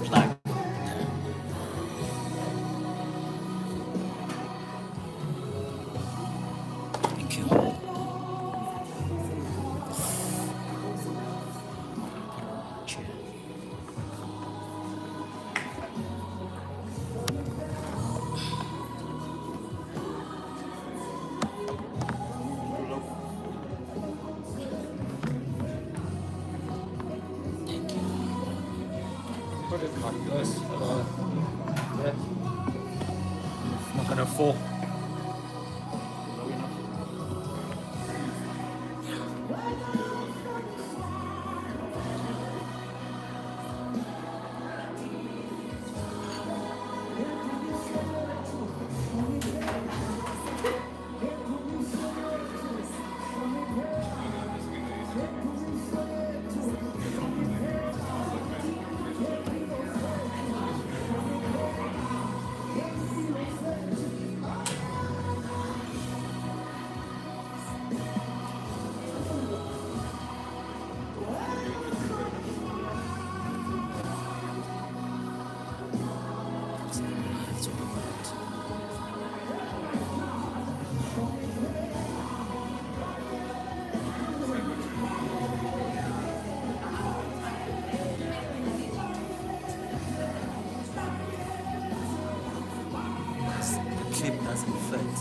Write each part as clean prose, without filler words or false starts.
Plug. Thank you. Chair. Thank you. Put it like this. Yeah. Not gonna fall. The clip doesn't fit.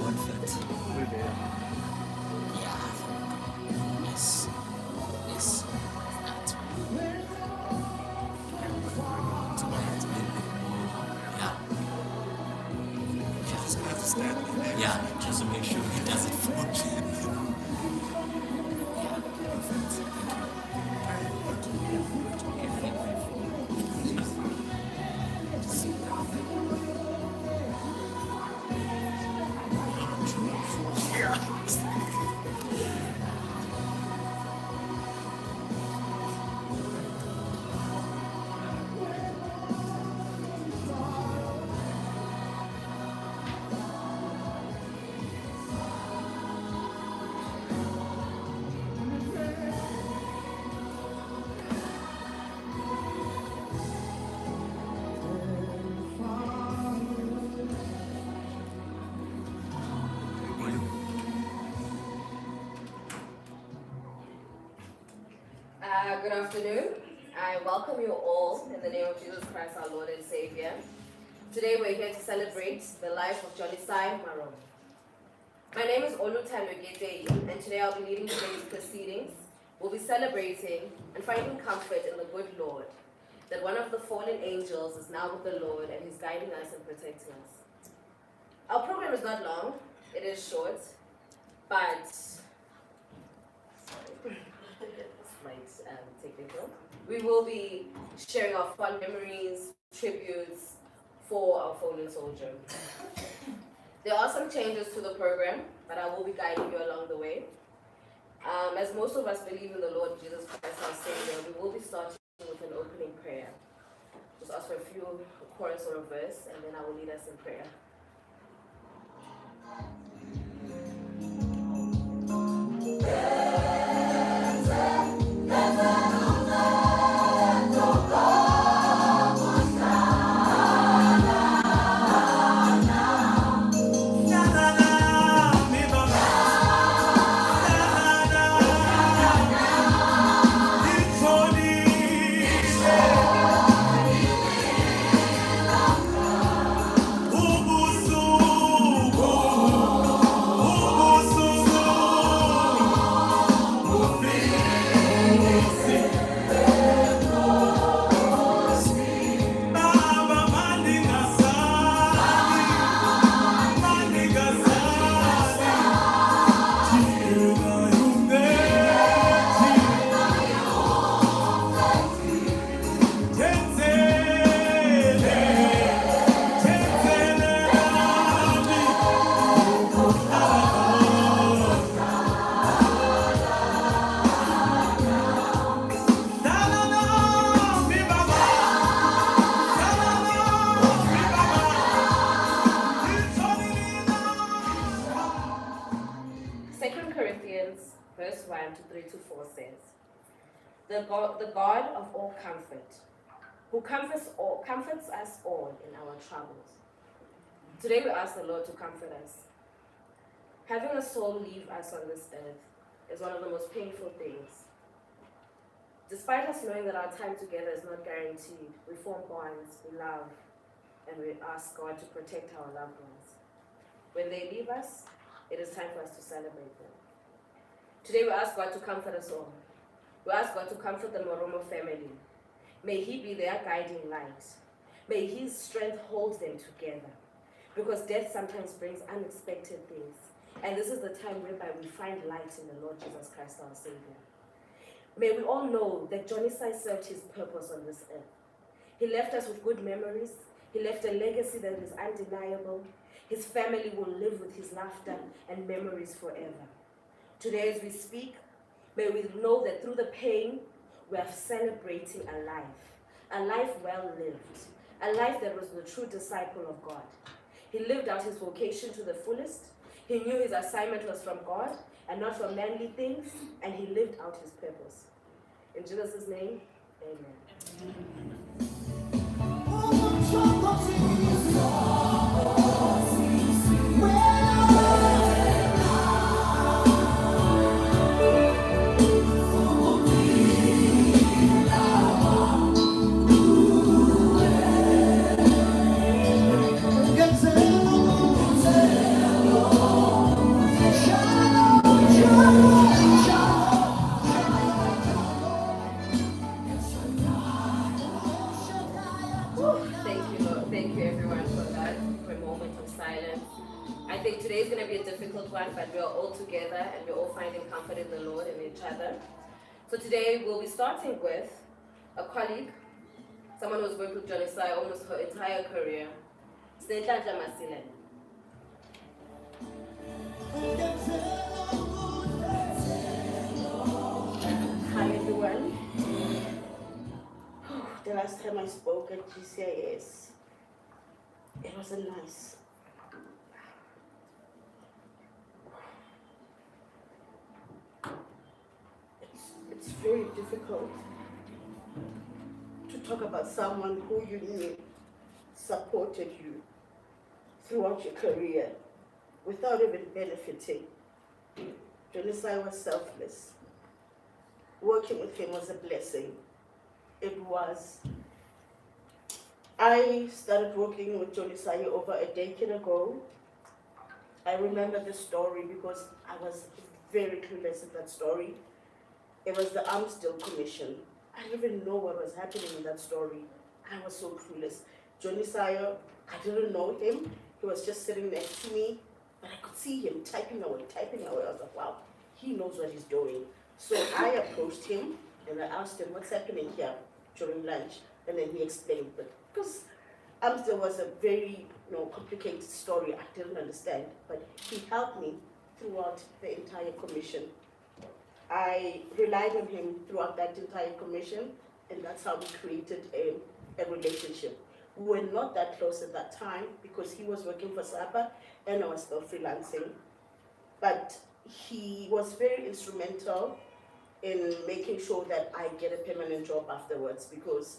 Won't fit. Yeah. Yes. Yes. That's yeah. Yeah, just to make sure he does it for me. Yeah, perfect. Good afternoon. I welcome you all in the name of Jesus Christ, our Lord and Savior. Today we're here to celebrate the life of Jonisayi Maromo. My name is Jonisayi Maromo, and today I'll be leading today's proceedings. We'll be celebrating and finding comfort in the good Lord, that one of the fallen angels is now with the Lord and He's guiding us and protecting us. Our program is not long, it is short, but technical. We will be sharing our fun memories, tributes for our fallen soldier. There are some changes to the program, but I will be guiding you along the way. As most of us believe in the Lord Jesus Christ, our Savior, we will be starting with an opening prayer. Just ask for a few chorus or a verse, and then I will lead us in prayer. Ubu God of all comfort, who comforts us all in our troubles. Today we ask the Lord to comfort us. Having a soul leave us on this earth is one of the most painful things. Despite us knowing that our time together is not guaranteed, we form bonds, we love, and we ask God to protect our loved ones. When they leave us, it is time for us to celebrate them. Today we ask God to comfort us all. We ask God to comfort the Maromo family. May He be their guiding light. May His strength hold them together. Because death sometimes brings unexpected things. And this is the time whereby we find light in the Lord Jesus Christ our Savior. May we all know that Jonisayi served his purpose on this earth. He left us with good memories. He left a legacy that is undeniable. His family will live with his laughter and memories forever. Today as we speak, may we know that through the pain, we are celebrating a life well lived, a life that was the true disciple of God. He lived out his vocation to the fullest. He knew his assignment was from God and not from manly things, and he lived out his purpose. In Jesus' name, amen. Thank you, Lord. Thank you, everyone, for that, for a moment of silence. I think today is going to be a difficult one, but we're all together and we're all finding comfort in the Lord and each other. So today we'll be starting with a colleague, someone who's worked with Jonisayi almost her entire career, Snehlanhla Masilela. Hi everyone. The last time I spoke at GCIS, it wasn't nice. It's very difficult to talk about someone who you knew supported you throughout your career without even benefiting. Jonisayi was selfless. Working with him was a blessing. It was. I started working with Jonisayi over a decade ago. I remember the story because I was very clueless at that story. It was the Amstel Commission. I didn't even know what was happening in that story. I was so clueless. Jonisayi, I didn't know him. He was just sitting next to me, but I could see him typing away. I was like, wow, he knows what he's doing. So I approached him and I asked him, what's happening here during lunch? And then he explained, but because Amstel was a very complicated story, I didn't understand, but he helped me throughout the entire commission. I relied on him throughout that entire commission, and that's how we created a relationship. We were not that close at that time because he was working for SAPA and I was still freelancing, but he was very instrumental in making sure that I get a permanent job afterwards, because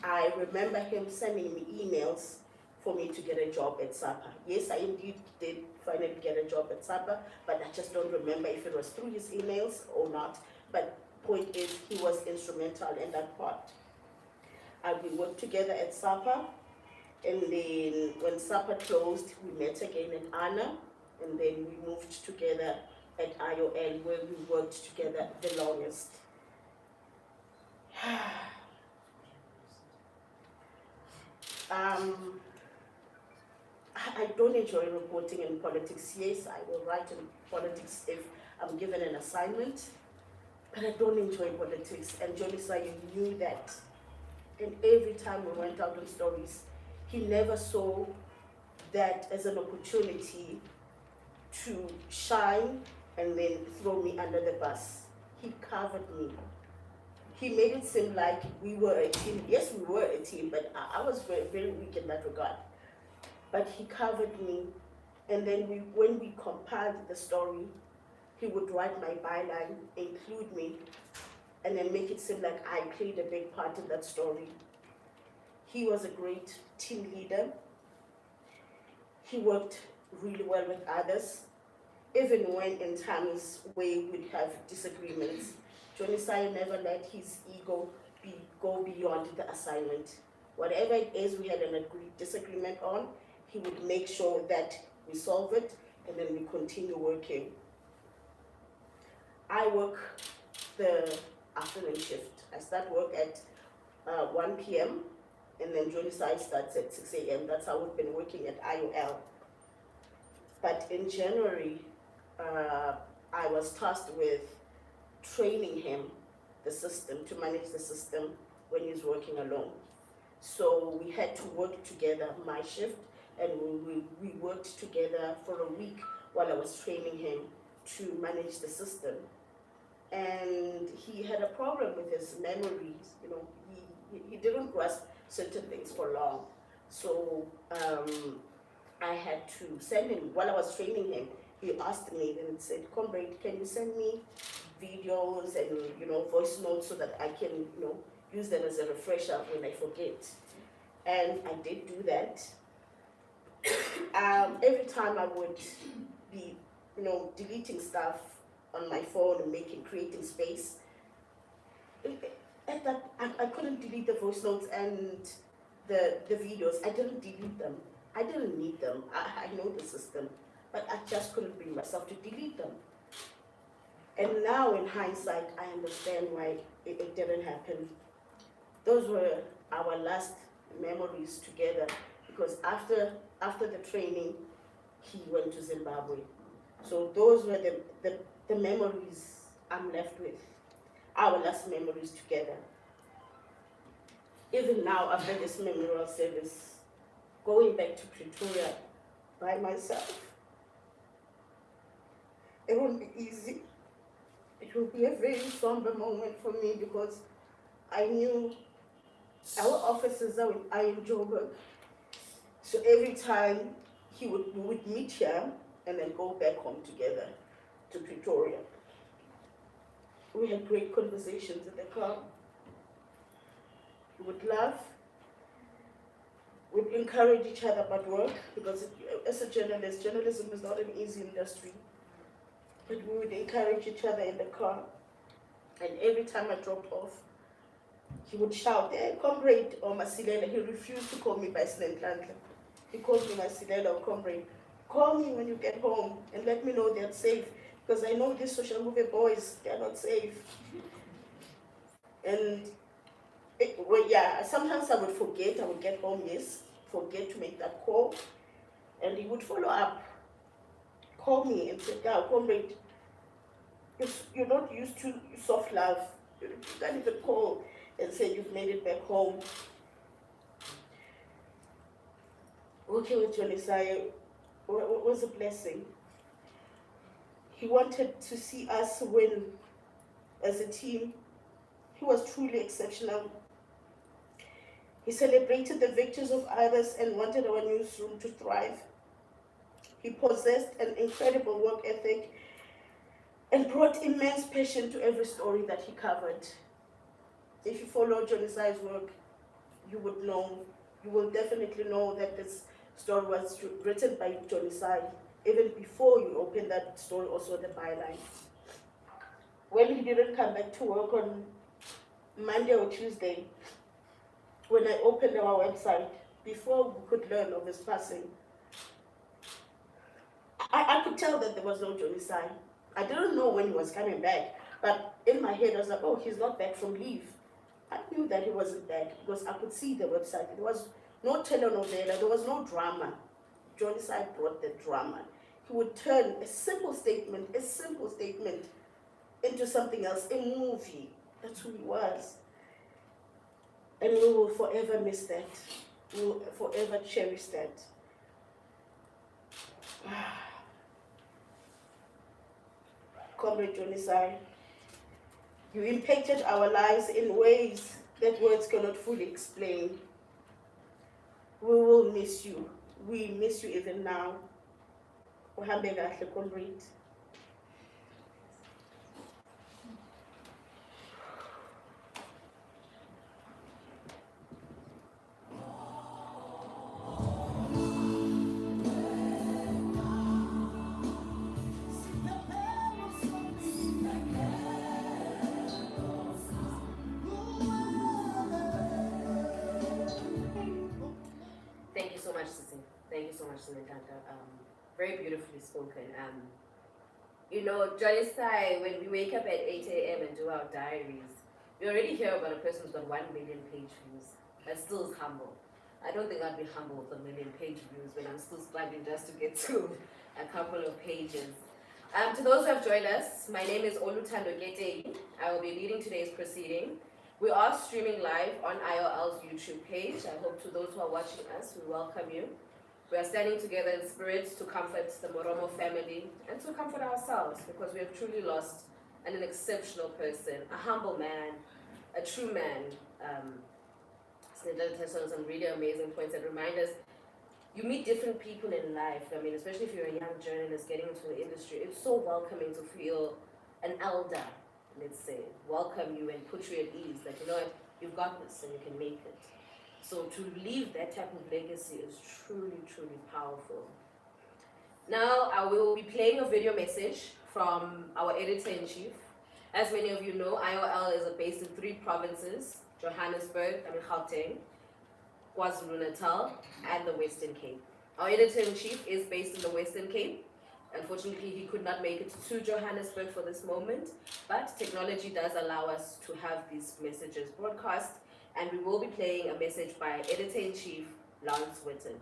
I remember him sending me emails for me to get a job at SAPA. Yes, I indeed did finally get a job at SAPA, but I just don't remember if it was through his emails or not. But point is, he was instrumental in that part. We worked together at SAPA, and then when SAPA closed, we met again at ANA, and then we moved together at IOL, where we worked together the longest. I don't enjoy reporting in politics. Yes, I will write in politics if I'm given an assignment, but I don't enjoy politics, and Jonisayi knew that. And every time we went out on stories, he never saw that as an opportunity to shine and then throw me under the bus. He covered me. He made it seem like we were a team. Yes, we were a team, but I was very, very weak in that regard. But he covered me, and then when we compiled the story, he would write my byline, include me, and then make it seem like I played a big part in that story. He was a great team leader. He worked really well with others, even when in times where we'd have disagreements. Jonisayi never let his ego go beyond the assignment. Whatever it is we had an disagreement on, he would make sure that we solve it and then we continue working. I work the afternoon shift. I start work at 1 p.m. and then Jonisayi starts at 6 a.m. That's how we've been working at IOL. But in January, I was tasked with training him the system, to manage the system when he's working alone. So we had to work together, my shift, and we worked together for a week while I was training him to manage the system. And he had a problem with his memories, you know, he didn't grasp certain things for long. So I had to send him, while I was training him, he asked me and said, "Comrade, can you send me videos and, you know, voice notes so that I can, you know, use them as a refresher when I forget?" And I did do that. Every time I would be, you know, deleting stuff on my phone and creating space, at that, I couldn't delete the voice notes and the videos. I didn't delete them. I didn't need them. I know the system, but I just couldn't bring myself to delete them. And now in hindsight, I understand why it didn't happen. Those were our last memories together, because after the training, he went to Zimbabwe. So those were the memories I'm left with, our last memories together. Even now, after this memorial service, going back to Pretoria by myself, it won't be easy. It will be a very somber moment for me, because I knew our offices are in Joburg. So every time we would meet here and then go back home together to Pretoria. We had great conversations in the car. We would laugh. We'd encourage each other about work, because as a journalist, journalism is not an easy industry. But we would encourage each other in the car. And every time I dropped off, he would shout, "Hey, comrade," or Masilela. He refused to call me by Snendlandla. He called me Masilela or comrade. "Call me when you get home and let me know they're safe, because I know these social movement boys, they're not safe." And sometimes I would forget. I would get home, forget to make that call, and he would follow up, call me and say, "Yeah, comrade, you're not used to soft love. You can't even call and say you've made it back home." Working with Jonisayi was a blessing. He wanted to see us win as a team. He was truly exceptional. He celebrated the victories of others and wanted our newsroom to thrive. He possessed an incredible work ethic and brought immense passion to every story that he covered. If you follow Jonisayi's work, you will definitely know that this story was written by Jonisayi. Even before you open that story, also the byline. When he didn't come back to work on Monday or Tuesday, when I opened our website, before we could learn of his passing, I could tell that there was no Jonisayi. I didn't know when he was coming back, but in my head I was like, "Oh, he's not back from leave." I knew that he wasn't back because I could see the website. There was no telenovela, there was no drama. Jonisayi brought the drama. He would turn a simple statement into something else, a movie. That's who he was. And we will forever miss that. We will forever cherish that. Comrade Jonisayi, you impacted our lives in ways that words cannot fully explain. We will miss you. We miss you even now. Uhambe kahle, comrade. much, Sinatanta. Very beautifully spoken. You know, Jonisayi, when we wake up at 8 a.m. and do our diaries, we already hear about a person who's got 1 million page views, but still is humble. I don't think I'd be humble with 1 million page views when I'm still struggling just to get to a couple of pages. To those who have joined us, my name is Olutando Getei. I will be leading today's proceeding. We are streaming live on IOL's YouTube page. I hope to those who are watching us, we welcome you. We are standing together in spirit to comfort the Maromo family and to comfort ourselves because we have truly lost an exceptional person, a humble man, a true man. Snedda touched on some really amazing points that remind us you meet different people in life. I mean, especially if you're a young journalist getting into the industry, it's so welcoming to feel an elder, let's say, welcome you and put you at ease that, you know what, you've got this and you can make it. So to leave that type of legacy is truly, truly powerful. Now, I will be playing a video message from our editor-in-chief. As many of you know, IOL is based in 3 provinces, Johannesburg, Gauteng, KwaZulu-Natal, and the Western Cape. Our editor-in-chief is based in the Western Cape. Unfortunately, he could not make it to Johannesburg for this moment, but technology does allow us to have these messages broadcast, and we will be playing a message by Editor-in-Chief Lance Witten.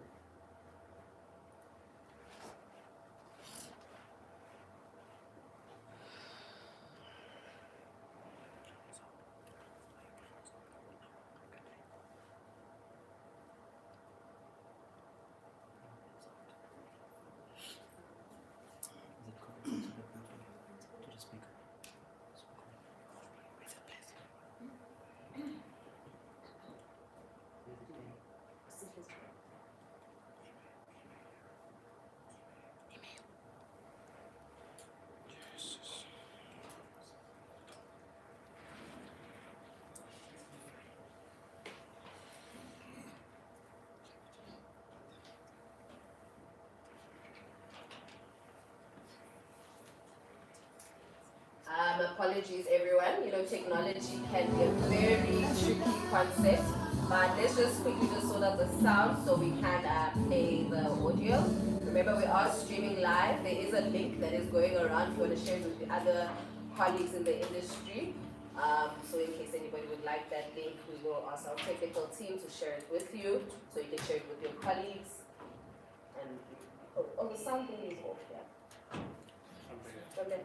Apologies everyone, you know, technology can be a very tricky concept, but let's just quickly just sort out the sound so we can play the audio. Remember, we are streaming live. There is a link that is going around if you want to share it with the other colleagues in the industry. So in case anybody would like that link, we will ask our technical team to share it with you so you can share it with your colleagues. And oh, the sound thing is off, yeah. Okay.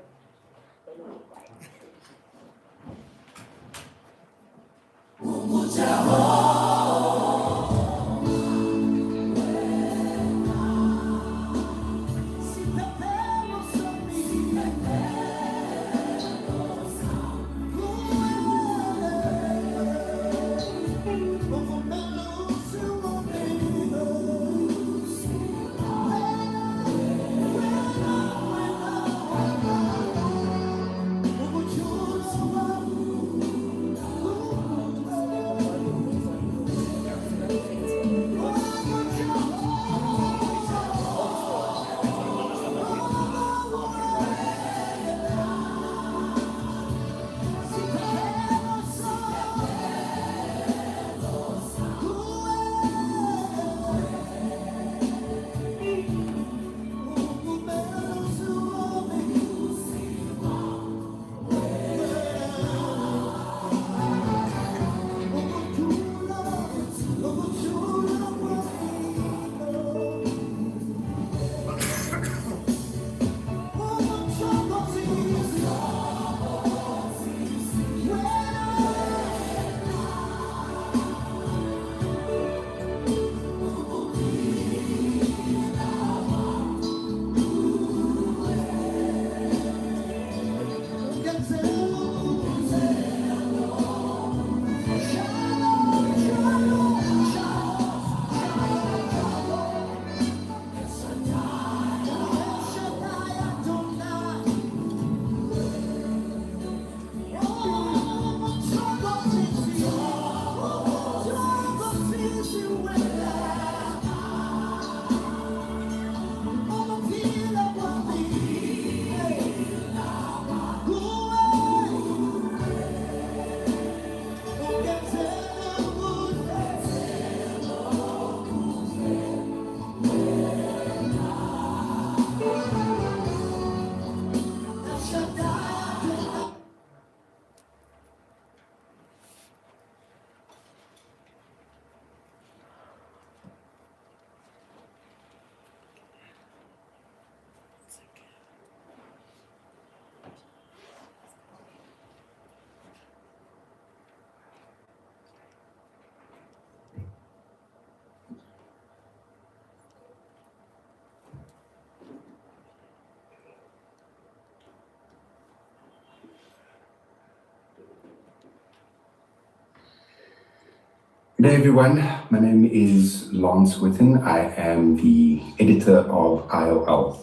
Good day, everyone. My name is Lance Witten. I am the editor of IOL.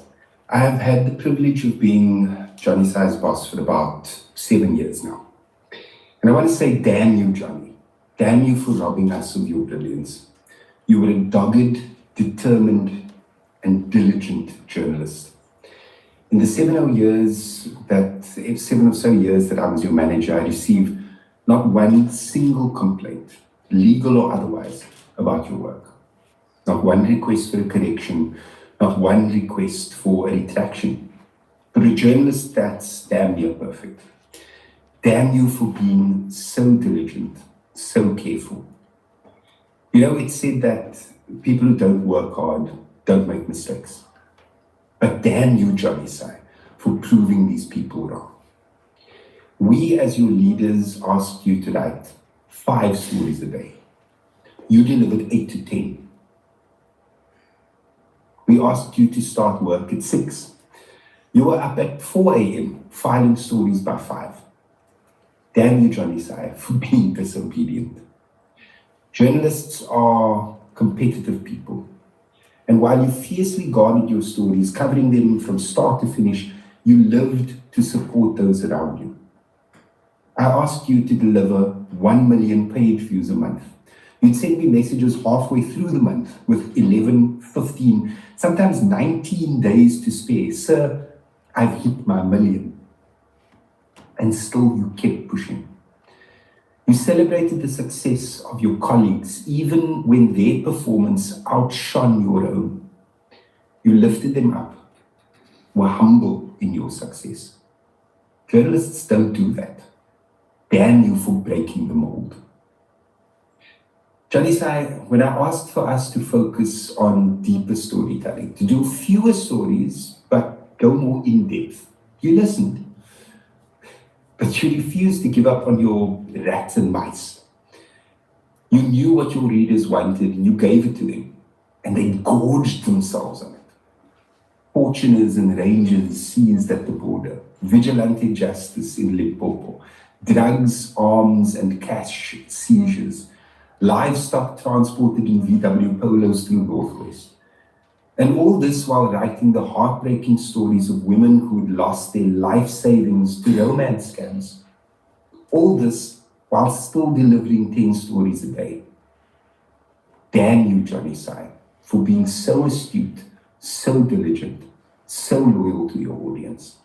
I have had the privilege of being Jonisai's boss for about 7 years now. And I want to say, damn you, Johnny. Damn you for robbing us of your brilliance. You were a dogged, determined, and diligent journalist. In the 7 or so years that I was your manager, I received not one single complaint, legal or otherwise, about your work. Not one request for a correction, not one request for a retraction. For a journalist, that's damn near perfect. Damn you for being so diligent, so careful. You know, it's said that people who don't work hard don't make mistakes. But damn you, Jonisayi, for proving these people wrong. We, as your leaders, asked you to write 5 stories a day. You delivered 8 to 10. We asked you to start work at 6. You were up at 4 a.m. filing stories by 5. Damn you, Jonisayi, for being disobedient. Journalists are competitive people. And while you fiercely guarded your stories, covering them from start to finish, you lived to support those around you. I asked you to deliver 1 million page views a month. You'd send me messages halfway through the month with 11, 15, sometimes 19 days to spare. Sir, I've hit my million. And still you kept pushing. You celebrated the success of your colleagues, even when their performance outshone your own. You lifted them up, were humble in your success. Journalists don't do that. Damn you for breaking the mold. Jonisayi, when I asked for us to focus on deeper storytelling, to do fewer stories, but go more in depth, you listened. But you refused to give up on your rats and mice. You knew what your readers wanted and you gave it to them, and they gorged themselves on it. Fortuners and rangers seized at the border, vigilante justice in Limpopo, drugs, arms, and cash seizures, livestock transported in VW Polos through Northwest. And all this while writing the heartbreaking stories of women who had lost their life savings to romance scams. All this while still delivering 10 stories a day. Damn you, Jonisayi, for being so astute, so diligent, so loyal to your audience.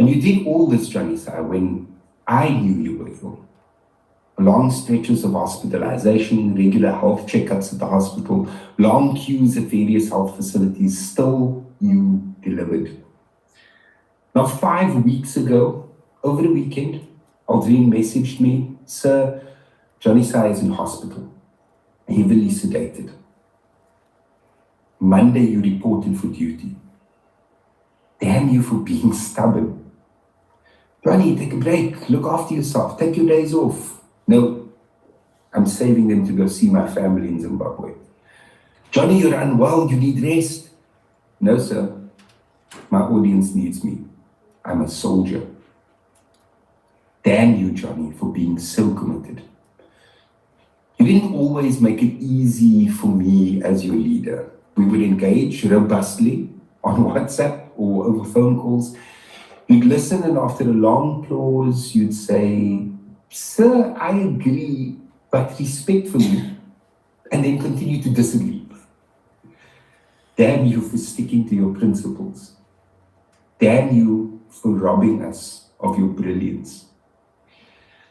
And you did all this, Jonisayi, when I knew you were ill. Long stretches of hospitalization, regular health checkups at the hospital, long queues at various health facilities, still you delivered. Now, 5 weeks ago, over the weekend, Aldrin messaged me, Sir, Jonisayi is in hospital, heavily sedated. Monday, you reported for duty. Damn you for being stubborn. Johnny, take a break, look after yourself, take your days off. No, I'm saving them to go see my family in Zimbabwe. Johnny, you're unwell, you need rest. No, sir, my audience needs me. I'm a soldier. Damn you, Johnny, for being so committed. You didn't always make it easy for me as your leader. We would engage robustly on WhatsApp or over phone calls. You'd listen, and after a long pause, you'd say, Sir, I agree, but respectfully, and then continue to disagree. Damn you for sticking to your principles. Damn you for robbing us of your brilliance.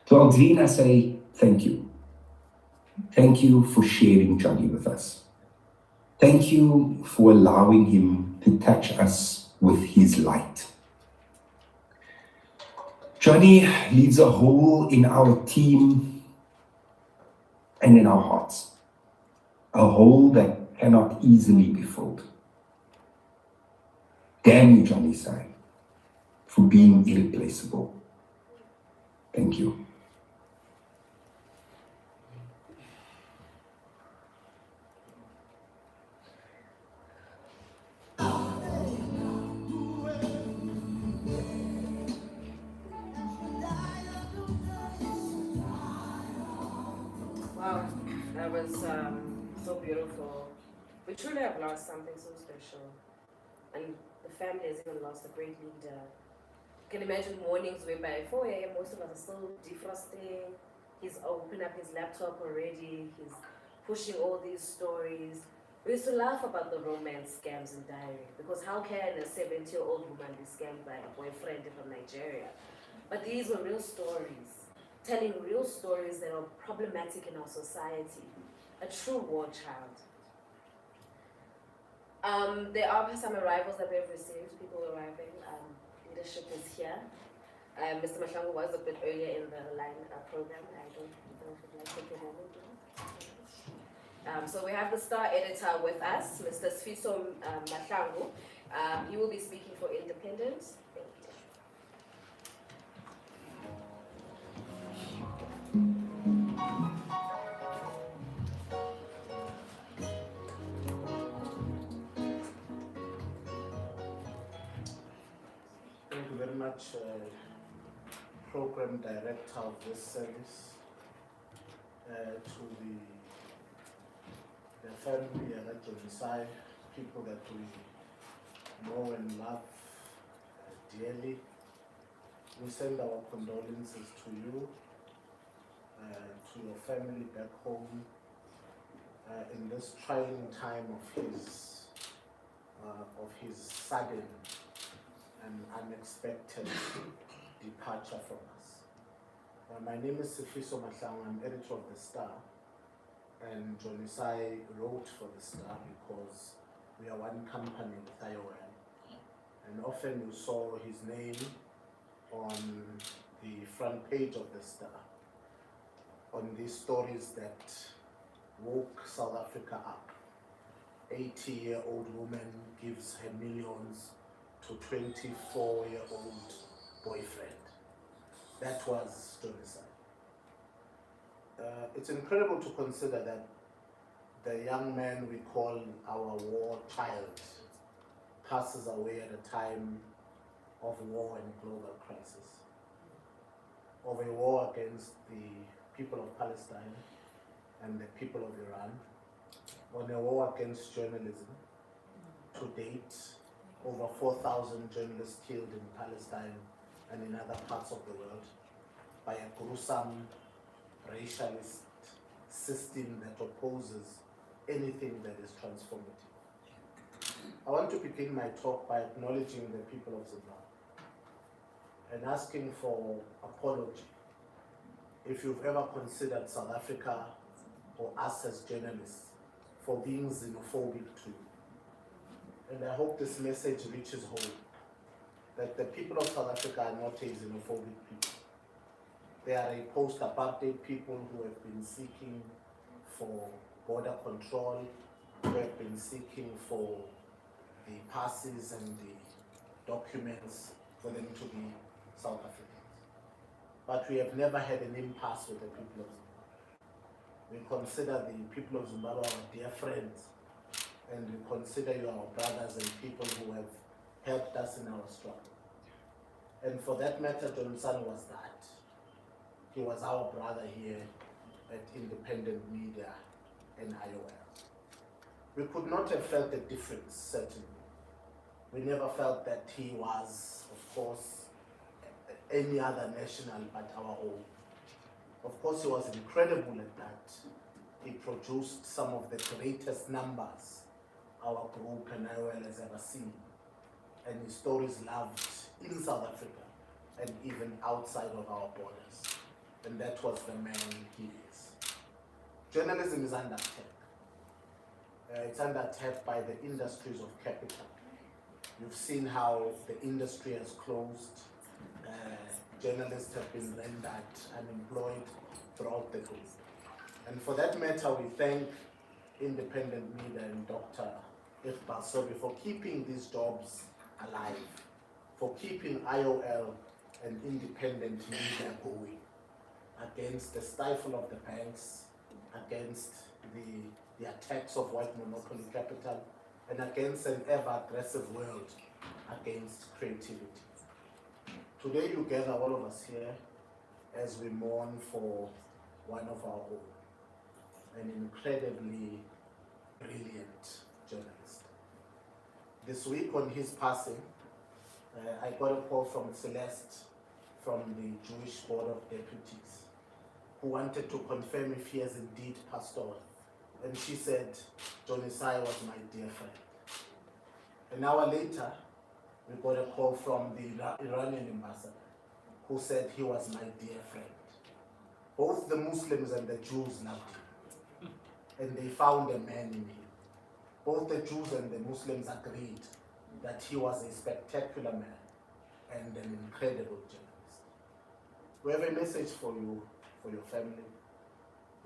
To Aldrin, I say, thank you. Thank you for sharing Johnny with us. Thank you for allowing him to touch us with his light. Johnny leaves a hole in our team and in our hearts, a hole that cannot easily be filled. Damn you, Jonisayi, for being irreplaceable. Thank you. Wow, that was so beautiful. We truly have lost something so special. And the family has even lost a great leader. You can imagine mornings whereby at 4 a.m. most of us are still defrosting. He's opened up his laptop already. He's pushing all these stories. We used to laugh about the romance scams in Diary because how can a 70-year-old woman be scammed by a boyfriend from Nigeria? But these were real stories, telling real stories that are problematic in our society. A true war child. There are some arrivals that we have received, people arriving. Leadership is here. Mr. Mahlangu was a bit earlier in the line program. I don't know if you'd like to take a moment. So we have the star editor with us, Mr. Sfiso Mahlangu. He will be speaking for Independence. Thank you. Thank you very much, Program Director of this service, to the family at Jonisayi, people that we know and love dearly. We send our condolences to you, to your family back home, in this trying time of his sudden and unexpected departure from us. My name is Sifiso Mahlangu. I'm editor of The Star, and Jonisayi wrote for The Star because we are one company with IOL. And often you saw his name on the front page of The Star, on these stories that woke South Africa up. 80-year-old woman gives her millions to 24-year-old boyfriend. That was Jonisayi. It's incredible to consider that the young man we call our war child passes away at a time of war and global crisis, of a war against the people of Palestine and the people of Iran, on a war against journalism. To date, over 4,000 journalists killed in Palestine and in other parts of the world by a gruesome racialist system that opposes anything that is transformative. I want to begin my talk by acknowledging the people of Zimbabwe and asking for apology if you've ever considered South Africa or us as journalists for being xenophobic too. And I hope this message reaches home, that the people of South Africa are not a xenophobic people. They are a post-apartheid people who have been seeking for border control, who have been seeking for the passes and the documents for them to be South Africans. But we have never had an impasse with the people of Zimbabwe. We consider the people of Zimbabwe our dear friends, and we consider you our brothers and people who have helped us in our struggle. And for that matter, Jonisayi was that. He was our brother here at Independent Media and IOL. We could not have felt the difference, certainly. We never felt that he was, of course, any other national but our own. Of course, he was incredible at that. He produced some of the greatest numbers our group and IOL has ever seen. And his stories loved in South Africa and even outside of our borders. And that was the man he is. Journalism is under attack. It's under attack by the industries of capital. You've seen how the industry has closed. Journalists have been rendered unemployed throughout the group. And for that matter, we thank Independent Media and Dr. Iqbal Sobi for keeping these jobs alive, for keeping IOL and Independent Media going against the stifle of the banks, against the attacks of white monopoly capital, and against an ever-aggressive world against creativity. Today you gather all of us here as we mourn for one of our own. an incredibly brilliant journalist. This week on his passing, I got a call from Celeste from the Jewish Board of Deputies, who wanted to confirm if he has indeed passed on. And she said, Jonisayi was my dear friend. An hour later, we got a call from the Iranian ambassador, who said he was my dear friend. Both the Muslims and the Jews loved him, and they found a man in him. Both the Jews and the Muslims agreed that he was a spectacular man and an incredible journalist. We have a message for you, for your family.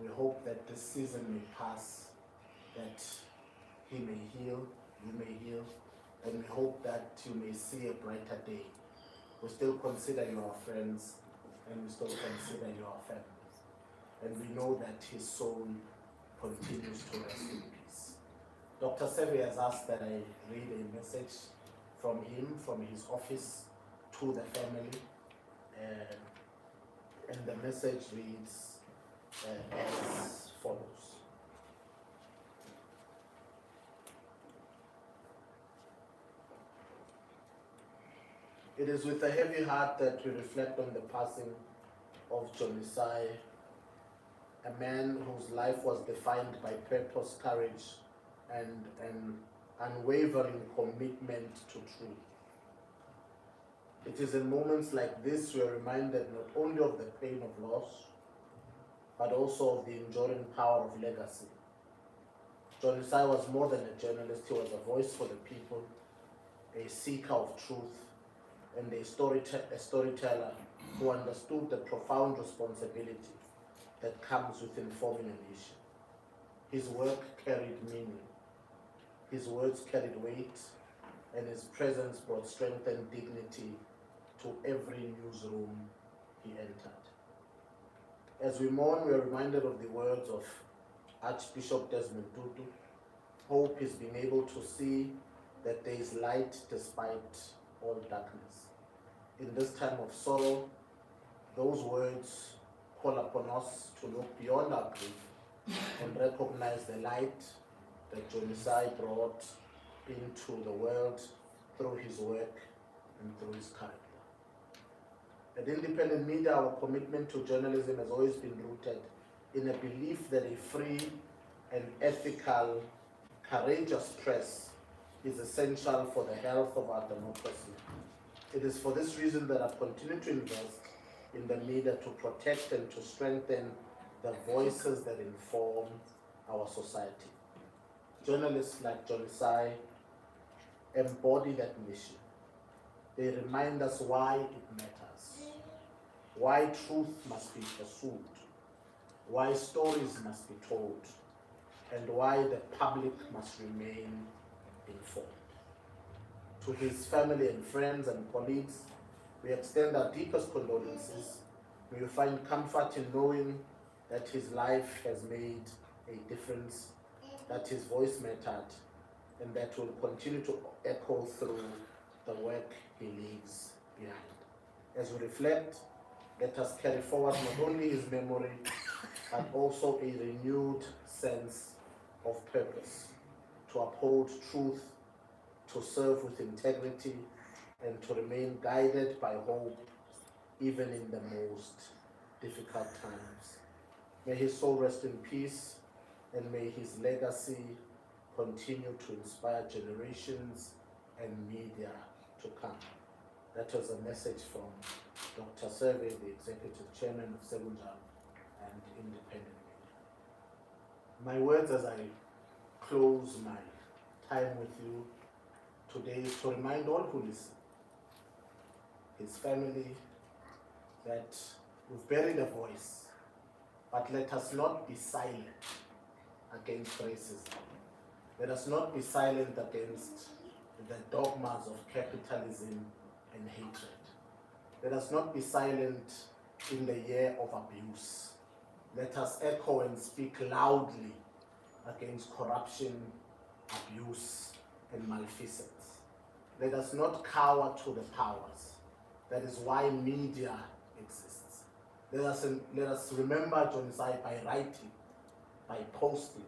We hope that this season may pass, that he may heal, you may heal, and we hope that you may see a brighter day. We still consider you our friends, and we still consider you our families. And we know that his soul continues to rest in peace. Dr. Sevi has asked that I read a message from him, from his office, to the family. And the message reads as follows. It is with a heavy heart that we reflect on the passing of Jonisayi, a man whose life was defined by purpose, courage, and an unwavering commitment to truth. It is in moments like this we are reminded not only of the pain of loss, but also of the enduring power of legacy. Jonisayi was more than a journalist. He was a voice for the people, a seeker of truth, and a storyteller who understood the profound responsibility that comes with informing a nation. His work carried meaning, his words carried weight, and his presence brought strength and dignity to every newsroom he entered. As we mourn, we are reminded of the words of Archbishop Desmond Tutu. Hope is being able to see that there is light despite all darkness. In this time of sorrow, those words call upon us to look beyond our grief and recognize the light that Jonisayi brought into the world through his work and through his character. At Independent Media, our commitment to journalism has always been rooted in a belief that a free and ethical, courageous press is essential for the health of our democracy. It is for this reason that I've continued to invest in the media to protect and to strengthen the voices that inform our society. Journalists like Jonisayi embody that mission. They remind us why it matters, why truth must be pursued, why stories must be told, and why the public must remain informed. To his family and friends and colleagues, we extend our deepest condolences. May you find comfort in knowing that his life has made a difference, that his voice mattered, and that will continue to echo through the work he leaves behind. As we reflect, let us carry forward not only his memory, but also a renewed sense of purpose, to uphold truth, to serve with integrity, and to remain guided by hope, even in the most difficult times. May his soul rest in peace, and may his legacy continue to inspire generations and media to come. That was a message from Dr. Survey, the Executive Chairman of Segunjam and Independent Media. My words as I close my time with you today is to remind all who listen, his family, that we've buried a voice, but let us not be silent against racism. Let us not be silent against the dogmas of capitalism and hatred. Let us not be silent in the year of abuse. Let us echo and speak loudly against corruption, abuse, and malfeasance. Let us not cower to the powers. That is why media exists. Let us remember Jonisayi by writing, by posting,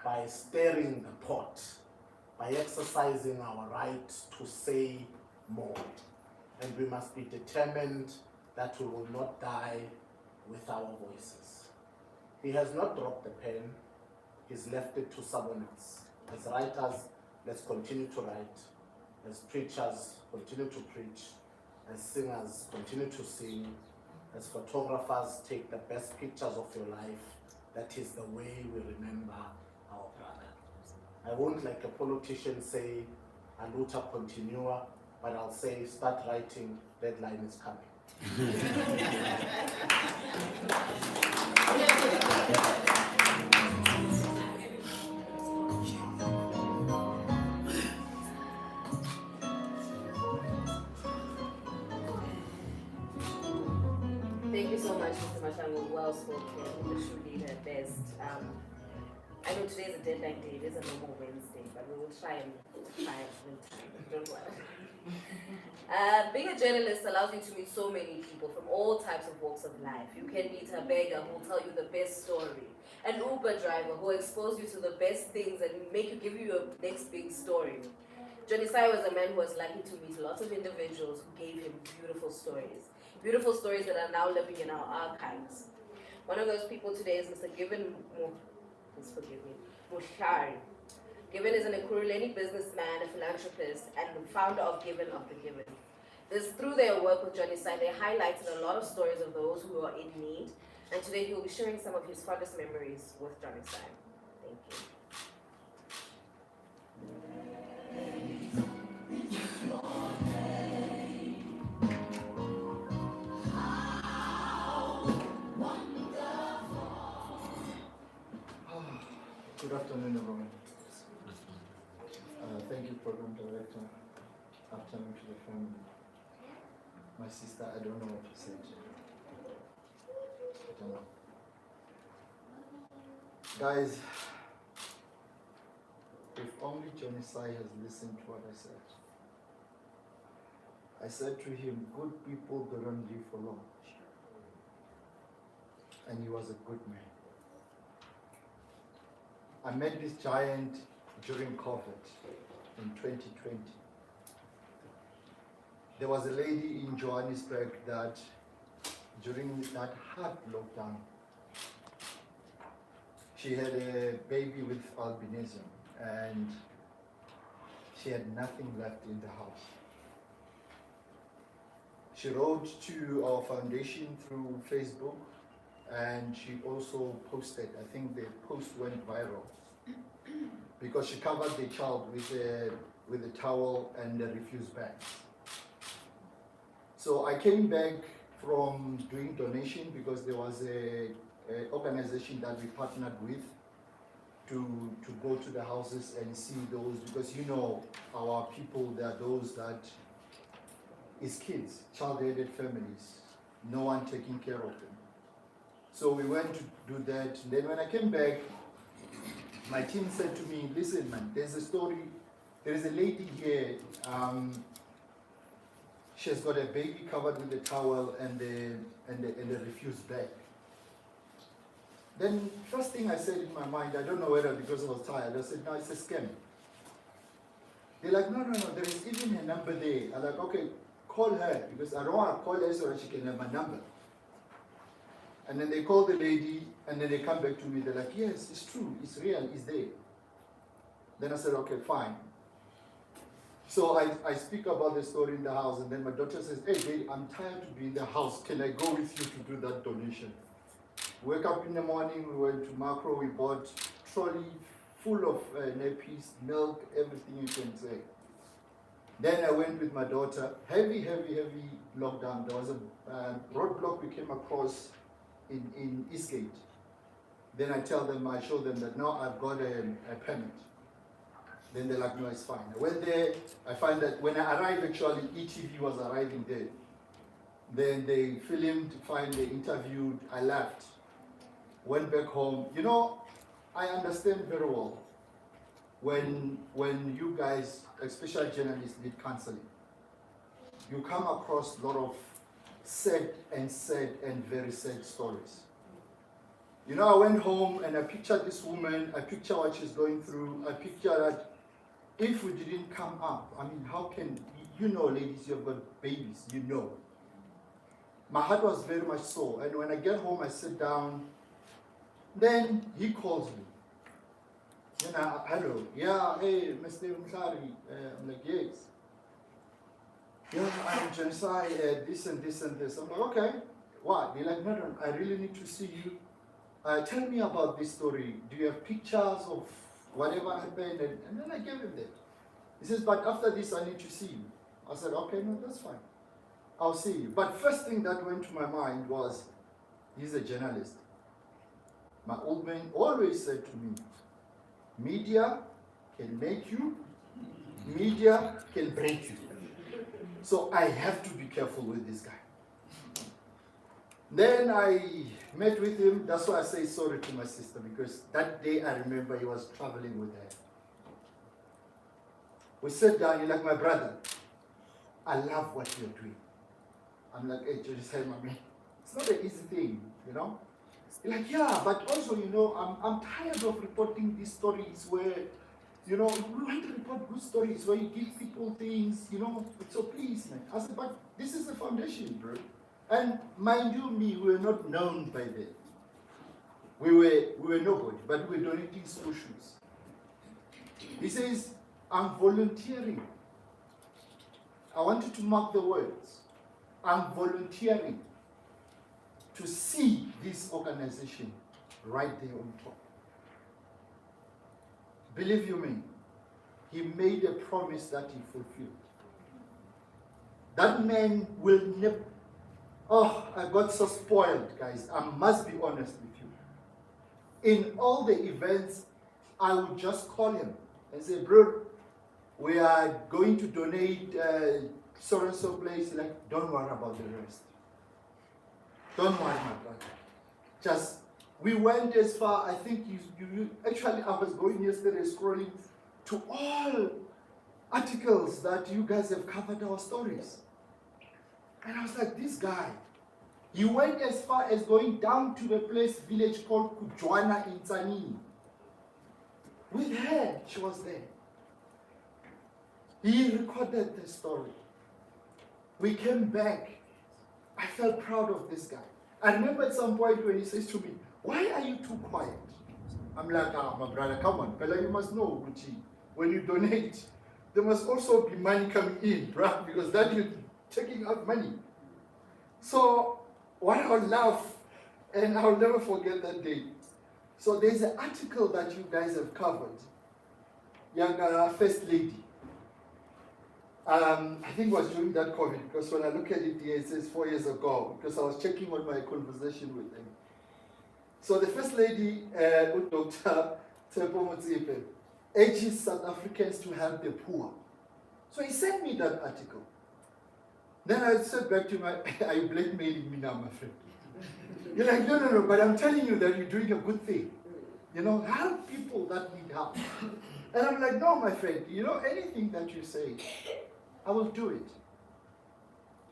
by stirring the pot, by exercising our right to say more. And we must be determined that we will not die with our voices. He has not dropped the pen, he's left it to someone else. As writers, let's continue to write. As preachers, continue to preach. As singers, continue to sing. As photographers, take the best pictures of your life. That is the way we remember our brother. I won't, like a politician, say, "Aluta continua," but I'll say, start writing, deadline is coming. Thank you so much, Mr. Matango. Well spoken, the true leader at best. I know today's a deadline day, it is a normal Wednesday, but we will try and don't worry. Being a journalist allows you to meet so many people from all types of walks of life. You can meet a beggar who will tell you the best story, an Uber driver who will expose you to the best things and give you your next big story. Jonisayi was a man who was lucky to meet lots of individuals who gave him beautiful stories that are now living in our archives. One of those people today is Mr. Please forgive me, Mushari. Given is an Ekurhuleni businessman, a philanthropist, and the founder of Given of the Given. Through their work with Jonisayi, they highlighted a lot of stories of those who are in need, and today he will be sharing some of his fondest memories with Jonisayi. Thank you. Good afternoon, everyone. Thank you, Program Director. Afternoon to the family. My sister, I don't know what to say to you. I don't know. Guys, if only Jonisayi has listened to what I said. I said to him, good people don't live for long. And he was a good man. I met this giant during COVID in 2020. There was a lady in Johannesburg that during that hard lockdown, she had a baby with albinism and she had nothing left in the house. She wrote to our foundation through Facebook, and she also posted, I think the post went viral, because she covered the child with a towel and the refuse bags. So I came back from doing donation because there was a organization that we partnered with to go to the houses and see those, because you know our people, there are those that is kids, child-headed families, no one taking care of them. So we went to do that. Then when I came back, my team said to me, listen man, there's a story, there is a lady here, she has got a baby covered with a towel and the refuse bag. Then first thing I said in my mind, I don't know whether because I was tired, I said, no, it's a scam. They're like, no, there is even a number there. I'm like, okay, call her, because I don't want to call her so that she can have my number. And then they call the lady, and then they come back to me, they're like, yes, it's true, it's real, it's there. Then I said, okay, fine. So I speak about the story in the house, and then my daughter says, hey, babe, I'm tired to be in the house, can I go with you to do that donation? Wake up in the morning, we went to Macro, we bought trolley full of nappies, milk, everything you can say. Then I went with my daughter, heavy lockdown. There was a roadblock we came across in Eastgate. Then I show them that now I've got a permit. Then they're like, no, it's fine. I went there, I find that when I arrived, actually, ETV was arriving there. Then they filmed, they interviewed, I left. Went back home. You know, I understand very well when you guys, especially journalists, need counseling. You come across a lot of sad and very sad stories. You know, I went home and I pictured this woman, I picture what she's going through, I picture that if we didn't come up, I mean, how can, you know, ladies, you've got babies, you know. My heart was very much sore, and when I get home, I sit down, then he calls me. You know, hello, yeah, hey, Mr. Mshari, I'm like, yes. Yeah, I'm Jonisayi, this and this and this. I'm like, okay, what? They're like, no, I really need to see you. Tell me about this story. Do you have pictures of whatever happened? And then I gave him that. He says, but after this, I need to see you. I said, okay, no, that's fine. I'll see you. But first thing that went to my mind was, he's a journalist. My old man always said to me, media can make you, media can break you. So I have to be careful with this guy. Then I met with him. That's why I say sorry to my sister, because that day I remember he was traveling with her. We sat down, he's like, my brother, I love what you're doing. I'm like, hey, Jonisayi, my man, it's not an easy thing, you know? He's like, yeah, but also, you know, I'm tired of reporting these stories where, you know, we want to report good stories where you give people things, you know, so please, man. I said, but this is the foundation, bro. And mind you, we were not known by then. We were nobody, but we were donating school shoes. He says, I'm volunteering. I want you to mark the words. I'm volunteering to see this organization right there on top. Believe you me, he made a promise that he fulfilled. That man will never. Oh, I got so spoiled, guys. I must be honest with you. In all the events, I would just call him and say, bro, we are going to donate so-and-so place. Like, don't worry about the rest. Don't worry, my brother. Just, we went as far, I think you actually, I was going yesterday scrolling to all articles that you guys have covered our stories. And I was like, this guy, he went as far as going down to the village called Kujwana in Tzanini. With her, she was there. He recorded the story. We came back. I felt proud of this guy. I remember at some point when he says to me, why are you too quiet? I'm like, my brother, come on. Bella, you must know, Gucci, when you donate, there must also be money coming in, right? Because that you're taking out money. So, what I'll laugh, and I'll never forget that day. So there's an article that you guys have covered. Young First Lady. I think it was during that COVID, because when I look at it here, it says 4 years ago, because I was checking on my conversation with them. So the First Lady, Dr. Tsepo Motsepe, urges South Africans to help the poor. So he sent me that article. Then I said back to him, are you blackmailing me now, my friend? You're like, no, but I'm telling you that you're doing a good thing. You know, help people that need help. And I'm like, no, my friend, you know, anything that you say, I will do it.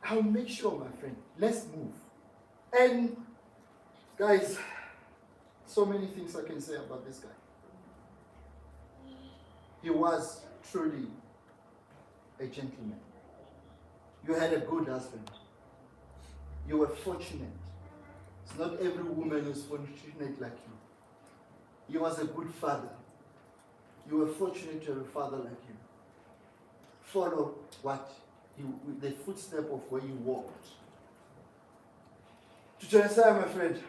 I will make sure, my friend, let's move. And guys, so many things I can say about this guy. He was truly a gentleman. You had a good husband. You were fortunate. It's not every woman who's fortunate like you. He was a good father. You were fortunate to have a father like him. Follow the footstep of where you walked. To Jonisayi, my friend,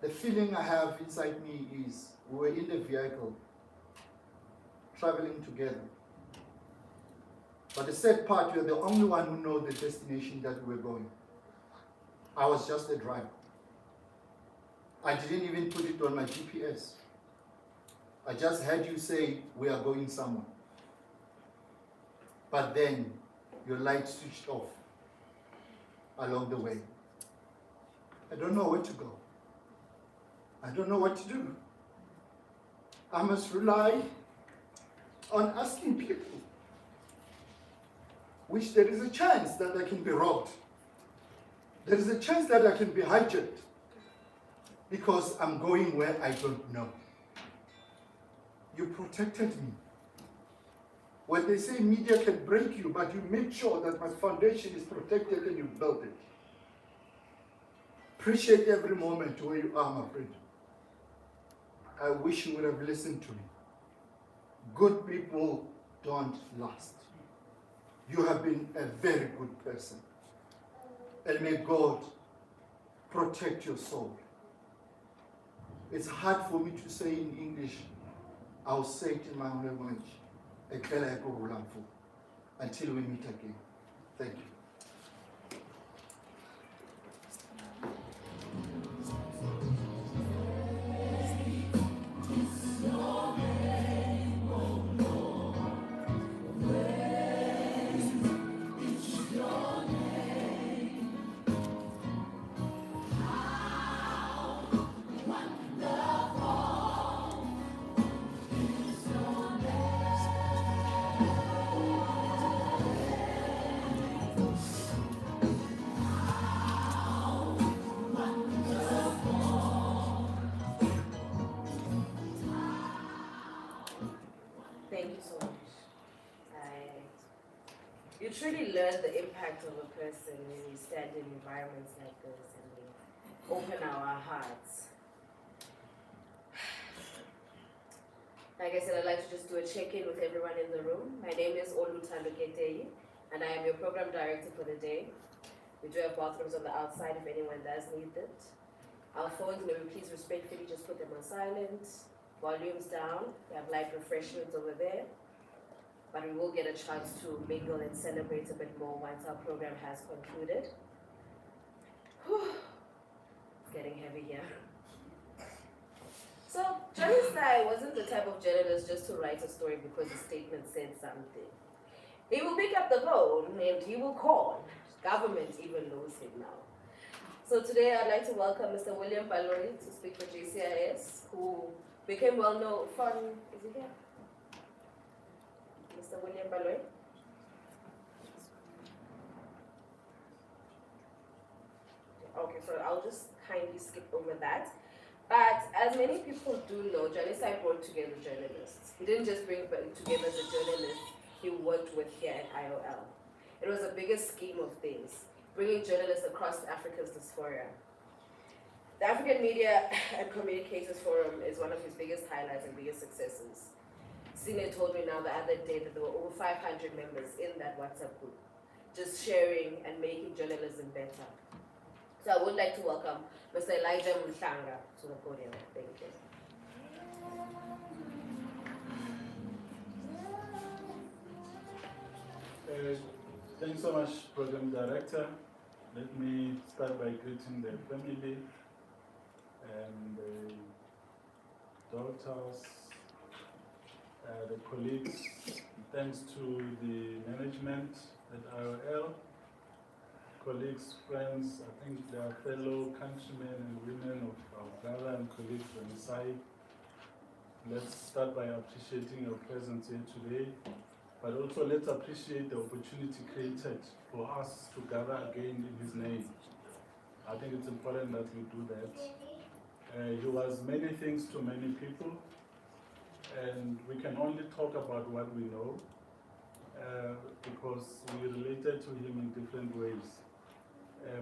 the feeling I have inside me is we were in the vehicle, traveling together. But the sad part, you're the only one who knows the destination that we were going. I was just a driver. I didn't even put it on my GPS. I just heard you say, we are going somewhere. But then, your light switched off along the way. I don't know where to go. I don't know what to do. I must rely on asking people, which there is a chance that I can be robbed. There is a chance that I can be hijacked because I'm going where I don't know. You protected me. When they say media can break you, but you make sure that my foundation is protected and you build it. Appreciate every moment where you are, my friend. I wish you would have listened to me. Good people don't last. You have been a very good person. And may God protect your soul. It's hard for me to say in English. I'll say it in my own language. Until we meet again. Thank you. Thank you so much. You truly learn the impact of a person when you stand in environments like this and we open our hearts. Like I said, I'd like to just do a check-in with everyone in the room. My name is Oluthando Keteyi, and I am your program director for the day. We do have bathrooms on the outside if anyone does need it. Our phones, may we please respectfully just put them on silent, volumes down. We have light refreshments over there. But we will get a chance to mingle and celebrate a bit more once our program has concluded. Whew. It's getting heavy here. So, Jonisayi wasn't the type of journalist just to write a story because the statement said something. He will pick up the phone and he will call. Government even knows him now. So today I'd like to welcome Mr. William Balori to speak for JCIS, who became well known from, is he here? Mr. William Baloi. Okay, so I'll just kindly skip over that. But as many people do know, Jonisayi brought together journalists. He didn't just bring together the journalists he worked with here at IOL. It was the biggest scheme of things, bringing journalists across Africa's diaspora. The African Media and Communicators Forum is one of his biggest highlights and biggest successes. Sine told me now the other day that there were over 500 members in that WhatsApp group, just sharing and making journalism better. So I would like to welcome Mr. Elijah Mhlanga to the podium. Thank you. Thanks so much, Program Director. Let me start by greeting the family and the daughters, the colleagues. Thanks to the management at IOL, colleagues, friends, I think they are fellow countrymen and women of our brother and colleague Jonisayi. Let's start by appreciating your presence here today, but also let's appreciate the opportunity created for us to gather again in his name. I think it's important that we do that. He was many things to many people, and we can only talk about what we know because we related to him in different ways.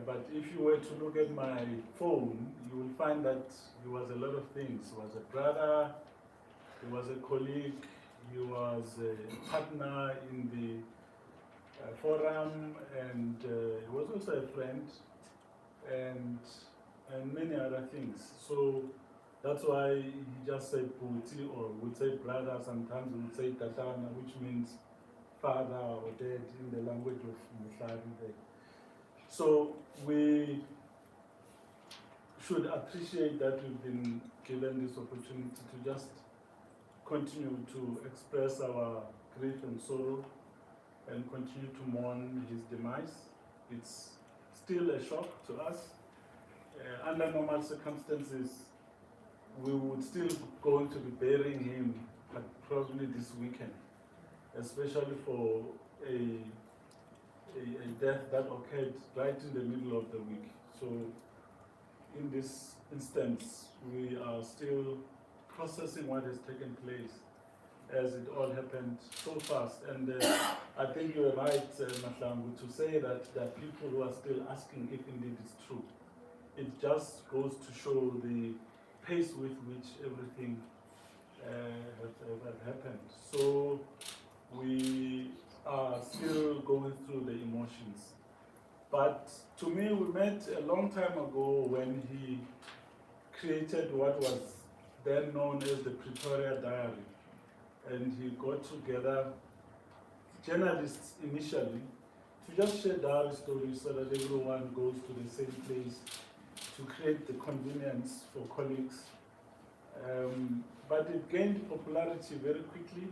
But if you were to look at my phone, you will find that he was a lot of things. He was a brother, he was a colleague, he was a partner in the forum, and he was also a friend, and many other things. So that's why he just said Puti, or would say brother, sometimes we would say Tatana, which means father or dad in the language of Musari. So we should appreciate that we've been given this opportunity to just continue to express our grief and sorrow and continue to mourn his demise. It's still a shock to us. Under normal circumstances, we would still going to be burying him, but probably this weekend, especially for a a death that occurred right in the middle of the week. So in this instance, we are still processing what has taken place, as it all happened so fast. And I think you're right, Mahlangu, to say that there are people who are still asking if indeed it's true. It just goes to show the pace with which everything have happened. So we are still going through the emotions. But to me, we met a long time ago when he created what was then known as the Pretoria Diary. And he got together journalists initially to just share diary stories so that everyone goes to the same place to create the convenience for colleagues. But it gained popularity very quickly.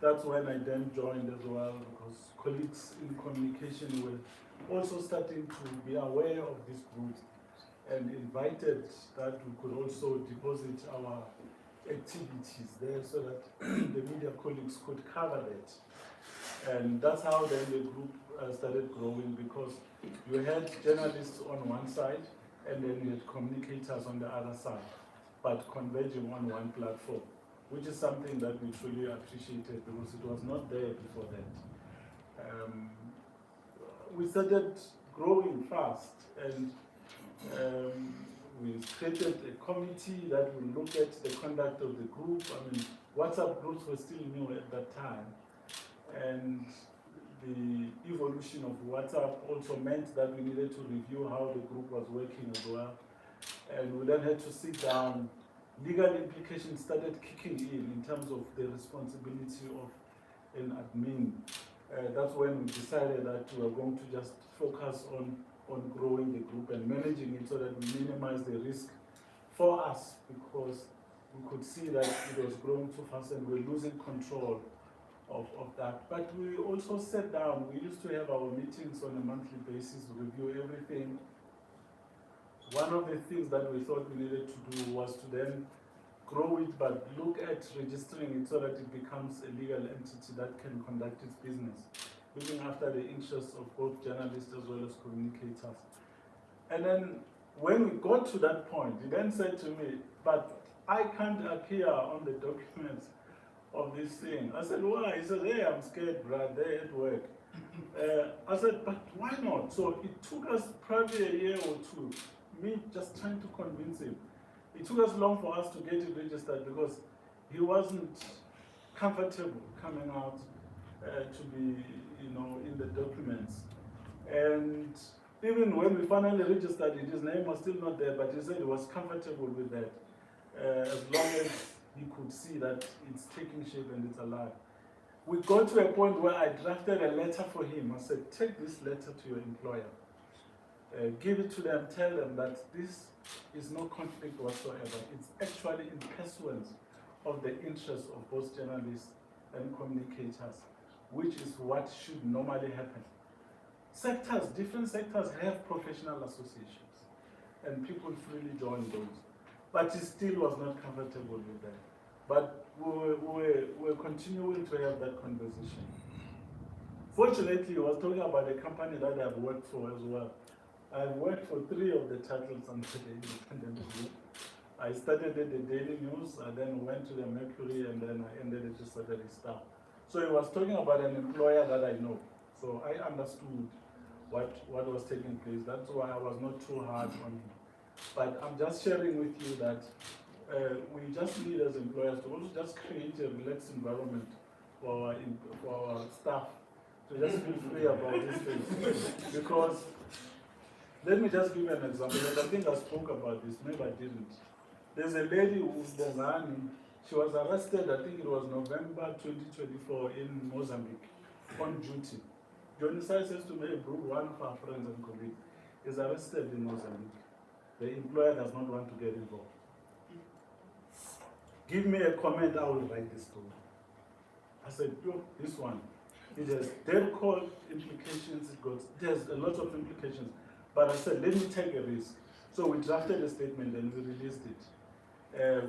That's when I then joined as well, because colleagues in communication were also starting to be aware of this group and invited that we could also deposit our activities there so that the media colleagues could cover that. And that's how then the group started growing, because you had journalists on one side and then you had communicators on the other side, but converging on one platform, which is something that we truly appreciated because it was not there before that. We started growing fast, and we created a committee that will look at the conduct of the group. I mean, WhatsApp groups were still new at that time, and the evolution of WhatsApp also meant that we needed to review how the group was working as well. And we then had to sit down. Legal implications started kicking in terms of the responsibility of an admin. That's when we decided that we were going to just focus on growing the group and managing it so that we minimize the risk for us, because we could see that it was growing too fast and we were losing control of that. But we also sat down. We used to have our meetings on a monthly basis, review everything. One of the things that we thought we needed to do was to then grow it, but look at registering it so that it becomes a legal entity that can conduct its business, looking after the interests of both journalists as well as communicators. And then when we got to that point, he then said to me, but I can't appear on the documents of this thing. I said, why? He said, hey, I'm scared, Brad, they're at work. I said, but why not? So it took us probably a year or two, me just trying to convince him. It took us long for us to get it registered because he wasn't comfortable coming out to be, in the documents. And even when we finally registered it, his name was still not there, but he said he was comfortable with that, as long as he could see that it's taking shape and it's alive. We got to a point where I drafted a letter for him. I said, take this letter to your employer. Give it to them, tell them that this is no conflict whatsoever. It's actually in pursuance of the interests of both journalists and communicators, which is what should normally happen. Different sectors have professional associations, and people freely join those. But he still was not comfortable with that. But we're continuing to have that conversation. Fortunately, he was talking about a company that I've worked for as well. I've worked for 3 of the titles under the independent group. I started at the Daily News, I then went to the Mercury, and then I ended at the Saturday Star. So he was talking about an employer that I know. So I understood what was taking place. That's why I was not too hard on him. But I'm just sharing with you that we just need as employers to also just create a relaxed environment for our staff to just feel free about these things. Because let me just give you an example. I think I spoke about this, maybe I didn't. There's a lady who's Bongani. She was arrested, I think it was November 2024 in Mozambique, on duty. Jonisayi says to me, one of our friends and colleagues is arrested in Mozambique. The employer does not want to get involved. Give me a comment, I will write this story. I said, look, this one, it has dead court implications, it has a lot of implications. But I said, let me take a risk. So we drafted a statement and we released it.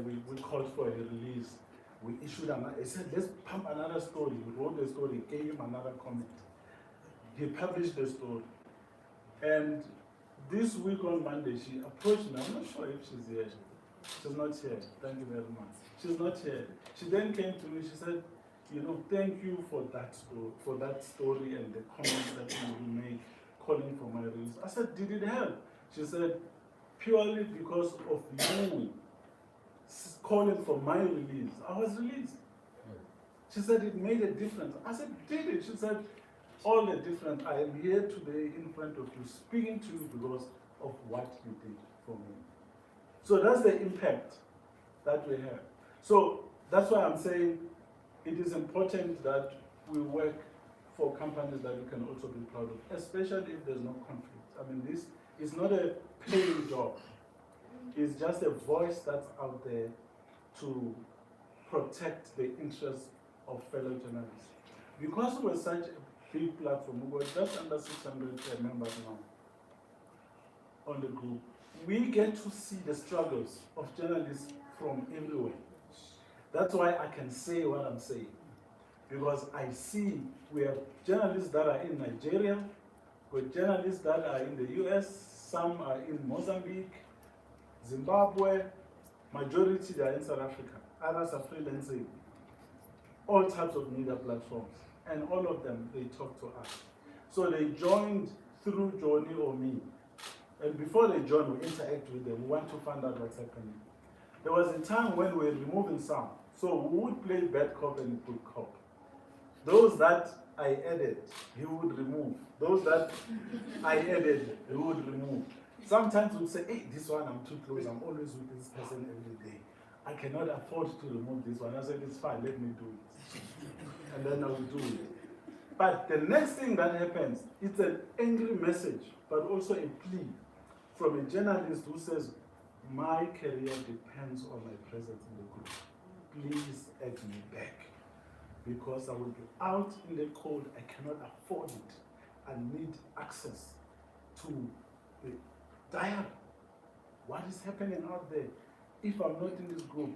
We called for a release. We issued I said, let's pump another story. We wrote the story, gave him another comment. he published the story. And this week on Monday, she approached me. I'm not sure if she's here. She's not here. Thank you very much. She's not here. She then came to me. She said, thank you for that story and the comments that you made calling for my release. I said, did it help? She said, purely because of you calling for my release, I was released. She said it made a difference. I said, did it? She said, all the difference. I am here today in front of you, speaking to you because of what you did for me. So that's the impact that we have. So that's why I'm saying it is important that we work for companies that we can also be proud of, especially if there's no conflict. I mean, this is not a paying job. It's just a voice that's out there to protect the interests of fellow journalists. Because we're such a big platform, we're just under 600 members now on the group. We get to see the struggles of journalists from everywhere. That's why I can say what I'm saying. Because I see we have journalists that are in Nigeria, we have journalists that are in the US, some are in Mozambique, Zimbabwe, majority they are in South Africa, others are freelancing, all types of media platforms, and all of them, they talk to us. So they joined through Joni or me. And before they join, we interact with them. We want to find out what's happening. There was a time when we were removing some. So we would play bad cop and good cop. Those that I added, he would remove. Those that I added, he would remove. Sometimes we'd say, hey, this one I'm too close. I'm always with this person every day. I cannot afford to remove this one. I said, it's fine, let me do it. And then I will do it. But the next thing that happens, it's an angry message, but also a plea from a journalist who says, my career depends on my presence in the group. Please add me back. Because I will be out in the cold, I cannot afford it. I need access to the diary. What is happening out there? If I'm not in this group,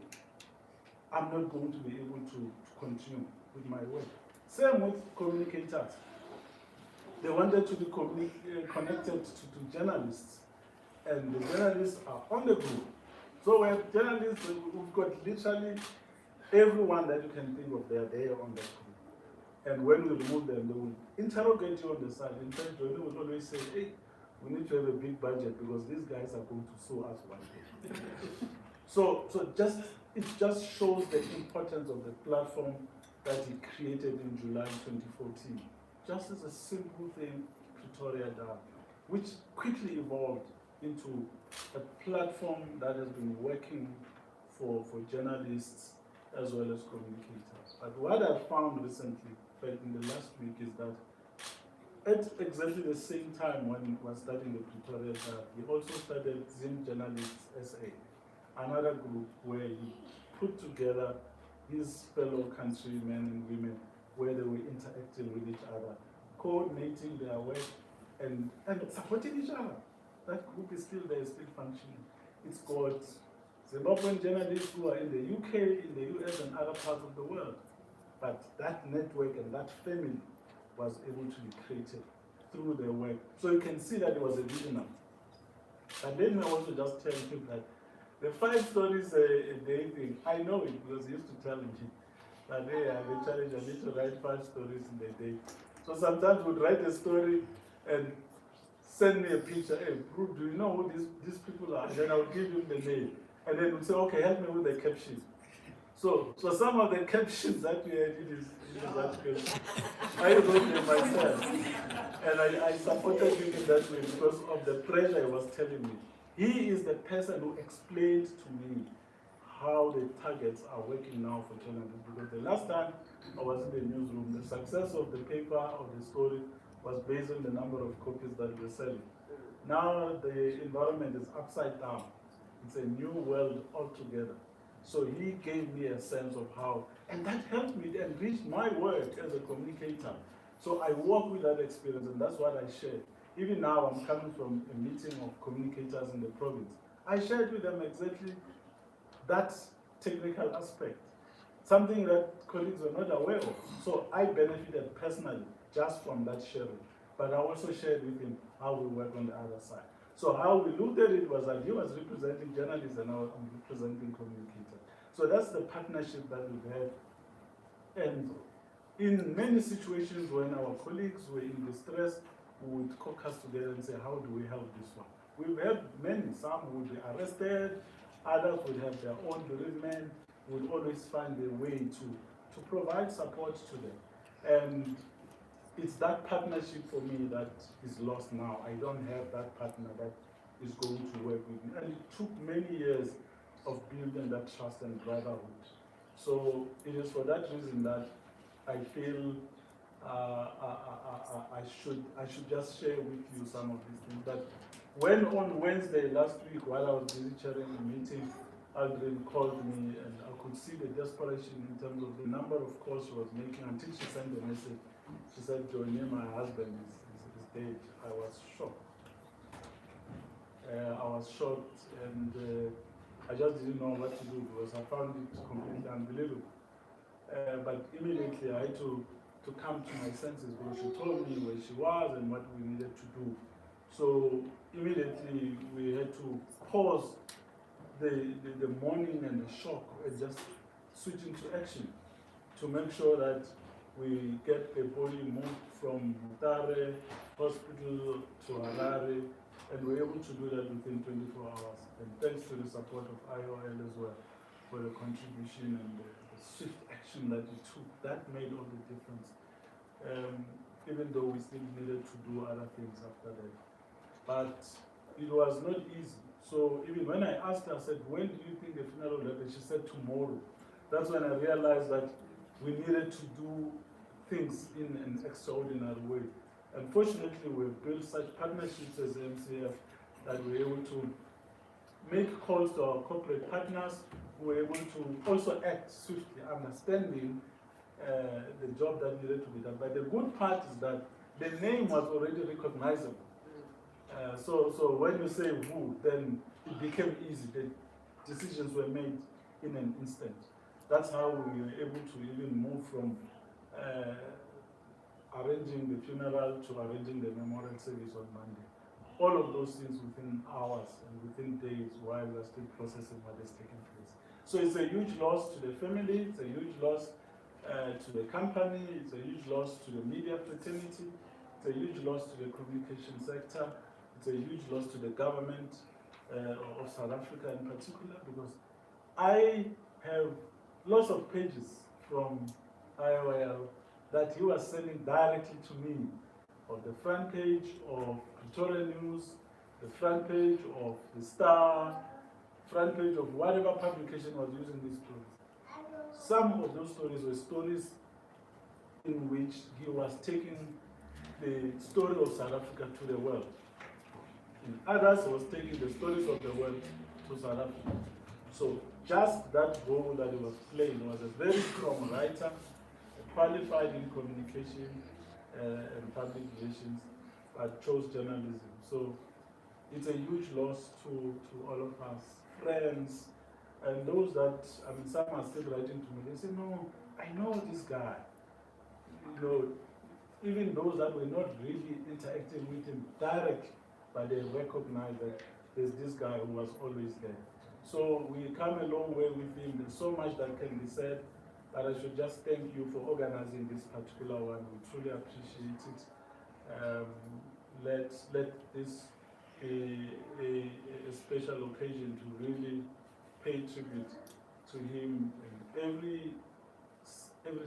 I'm not going to be able to continue with my work. Same with communicators. They wanted to be connected to journalists, and the journalists are on the group. So we have journalists, we've got literally everyone that you can think of, they are there on that group. And when we remove them, they will interrogate you on the side. In fact, Johnny will always say, hey, we need to have a big budget because these guys are going to sue us one day. So it just shows the importance of the platform that he created in July 2014. Just as a simple thing, Pretoria Dam, which quickly evolved into a platform that has been working for journalists as well as communicators. But what I found recently, in the last week, is that at exactly the same time when he was starting the Pretoria Dam, he also started Zim Journalists SA, another group where he put together his fellow countrymen and women, where they were interacting with each other, coordinating their work and supporting each other. That group is still there, still functioning. It's got Zimbabwean journalists who are in the UK, in the US, and other parts of the world. But that network and that family was able to be created through their work. So you can see that it was a visionary. And let me also just tell you that the 5 stories a day thing, I know it because he used to tell me that hey, I have a challenge, I need to write 5 stories in a day. So sometimes we'd write a story and send me a picture. Hey, Bru, do you know who these people are? And then I would give him the name. And then we'd say, okay, help me with the caption. So some of the captions that we had in his article, I wrote them myself. And I supported him in that way because of the pressure he was telling me. He is the person who explained to me how the targets are working now for journalism. Because the last time I was in the newsroom, the success of the paper, of the story, was based on the number of copies that we're selling. Now the environment is upside down. It's a new world altogether. So he gave me a sense of how, and that helped me enrich my work as a communicator. So I work with that experience, and that's what I share. Even now, I'm coming from a meeting of communicators in the province. I shared with them exactly that technical aspect, something that colleagues were not aware of. So I benefited personally just from that sharing. but I also shared with him how we work on the other side. So how we looked at it was that he was representing journalists and I was representing communicators. So that's the partnership that we've had. And in many situations when our colleagues were in distress, we would caucus together and say, how do we help this one? We've had many, some would be arrested, others would have their own bereavement, would always find a way to provide support to them. And it's that partnership for me that is lost now. I don't have that partner that is going to work with me. And it took many years of building that trust and brotherhood. So it is for that reason that I feel I should just share with you some of these things. That when on Wednesday last week, while I was busy chairing a meeting, Aldrin called me and I could see the desperation in terms of the number of calls she was making until she sent a message. She said, Johnny, my husband is dead. I was shocked. And I just didn't know what to do because I found it completely unbelievable. But immediately I had to come to my senses because she told me where she was and what we needed to do. So immediately we had to pause the mourning and the shock and just switch into action to make sure that we get the body moved from Mutare Hospital to Harare, and we're able to do that within 24 hours. And thanks to the support of IOL as well for the contribution and the swift action that we took, that made all the difference. Even though we still needed to do other things after that. But it was not easy. So even when I asked her, I said, when do you think the funeral will happen? She said, tomorrow. That's when I realized that we needed to do things in an extraordinary way. Unfortunately, we've built such partnerships as MCF that we're able to make calls to our corporate partners. We're able to also act swiftly, understanding the job that needed to be done. But the good part is that the name was already recognizable. So when you say who, then it became easy. The decisions were made in an instant. That's how we were able to even move from arranging the funeral to arranging the memorial service on Monday. All of those things within hours and within days while we're still processing what is taking place. So it's a huge loss to the family, it's a huge loss to the company, it's a huge loss to the media fraternity, it's a huge loss to the communication sector, it's a huge loss to the government of South Africa in particular, because I have lots of pages from IOL that he was sending directly to me on the front page of Pretoria News, the front page of the Star, front page of whatever publication was using these stories. Some of those stories were stories in which he was taking the story of South Africa to the world. In others, he was taking the stories of the world to South Africa. So just that role that he was playing, was a very strong writer, qualified in communication and public relations, but chose journalism. So it's a huge loss to all of us, friends, and those that, I mean, some are still writing to me. They say, no, I know this guy. You know, even those that were not really interacting with him directly, but they recognize that there's this guy who was always there. So we come a long way with him. There's so much that can be said, but I should just thank you for organizing this particular one. We truly appreciate it. Let this be a special occasion to really pay tribute to him, and every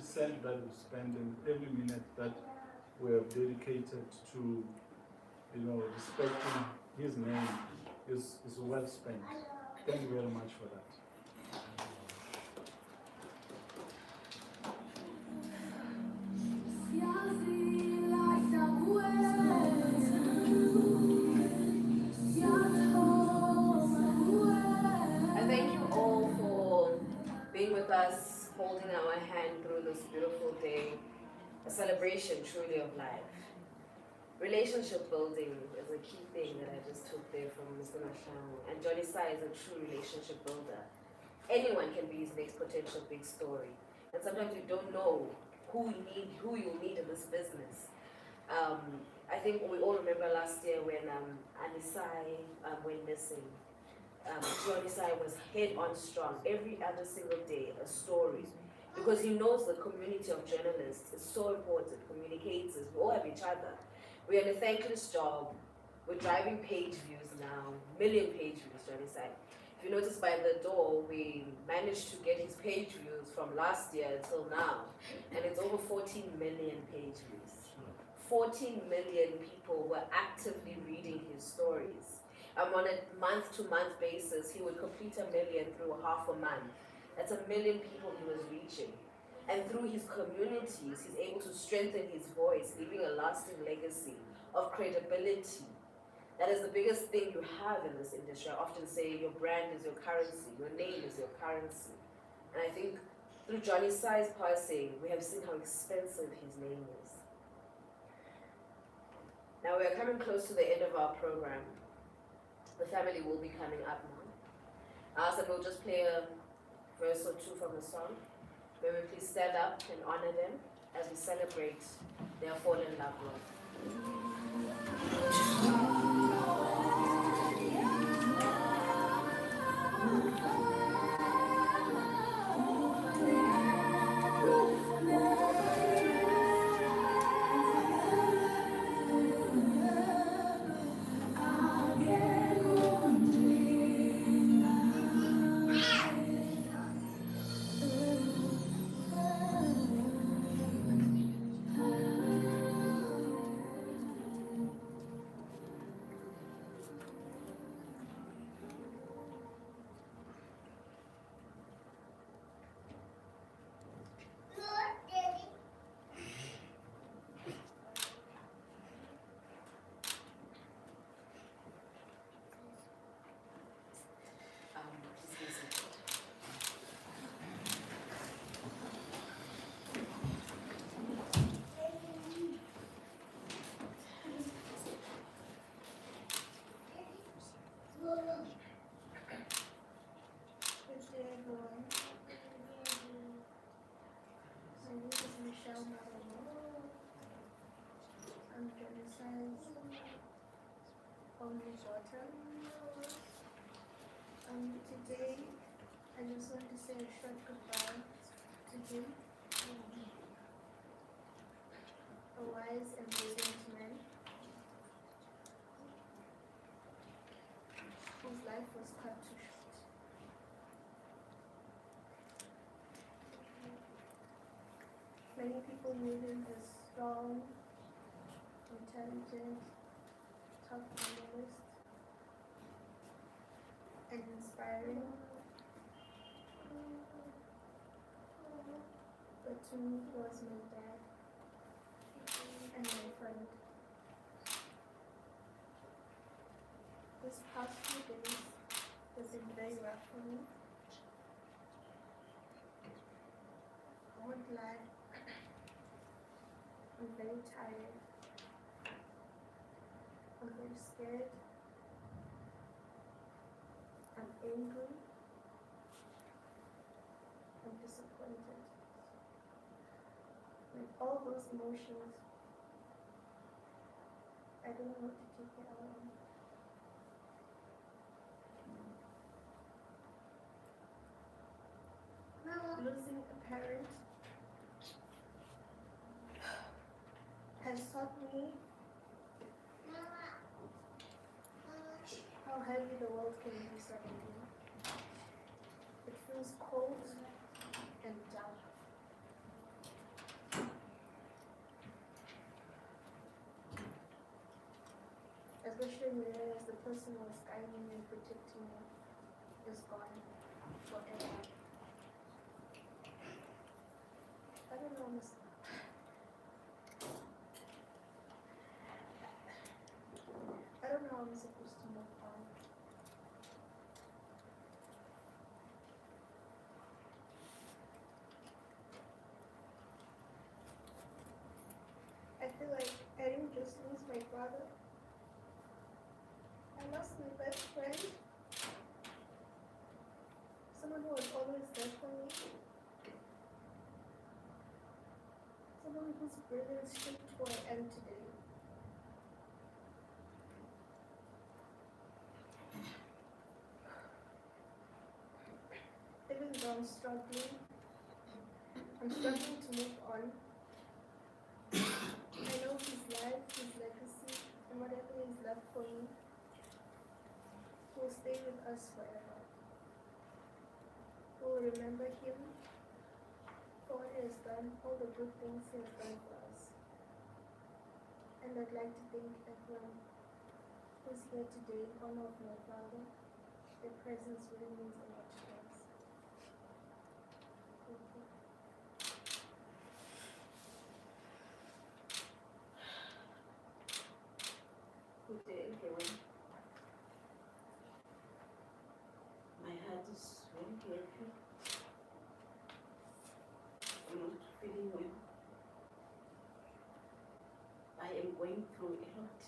cent that we spend and every minute that we have dedicated to, you know, respecting his name is well spent. Thank you very much for that. I thank you all for being with us, holding our hand through this beautiful day, a celebration truly of life. Relationship building is a key thing that I just took there from Mr. Mashamu, and Jonisayi is a true relationship builder. Anyone can be his next potential big story, and sometimes you don't know who you'll need in this business. I think we all remember last year when Anisai went missing. Jonisayi was head on strong every other single day, a story. Because he knows the community of journalists is so important, communicators, we all have each other. We're in a thankless job, we're driving page views now, million page views, Jonisayi. If you notice by the door, we managed to get his page views from last year until now, and it's over 14 million page views. 14 million people were actively reading his stories. On a month-to-month basis, he would complete 1 million through half a month. That's 1 million people he was reaching. And through his communities, he's able to strengthen his voice, leaving a lasting legacy of credibility. That is the biggest thing you have in this industry. I often say your brand is your currency, your name is your currency. And I think through Jonisayi's passing, we have seen how expensive his name is. Now we are coming close to the end of our program. The family will be coming up now. So we'll just play a verse or two from the song. May we please stand up and honor them as we celebrate their fallen loved one. Please be seated. My name is Jonisayi Maromo. I'm Jonisayi's only daughter. Today, I just want to say a short goodbye to him. A wise and brilliant man whose life was cut too short. Many people knew him as strong, intelligent, tough journalist, and inspiring. But to me, he was my dad and my friend. This past few days has been very rough for me. I won't lie. I'm very tired. I'm very scared. I'm angry. I'm disappointed. With all those emotions, I don't know what to take it out on. Losing a parent has taught me how heavy the world can be suddenly. It feels cold and dark. Especially whereas the person who was guiding me and protecting me is gone forever. I don't know, I don't know how I'm supposed to move on. I feel like I didn't just lose my brother. I lost my best friend. Someone who was always there for me. Someone whose brilliance shaped who I am today. I'm struggling. I'm struggling to move on. I know his life, his legacy, and whatever is left for me will stay with us forever. We will remember him for what he has done, all the good things he has done for us. And I'd like to thank everyone who's here today in honor of my father. Their presence really means a lot to us. Thank you. Good day, everyone. My heart is very heavy. I'm not feeling well. I am going through a lot.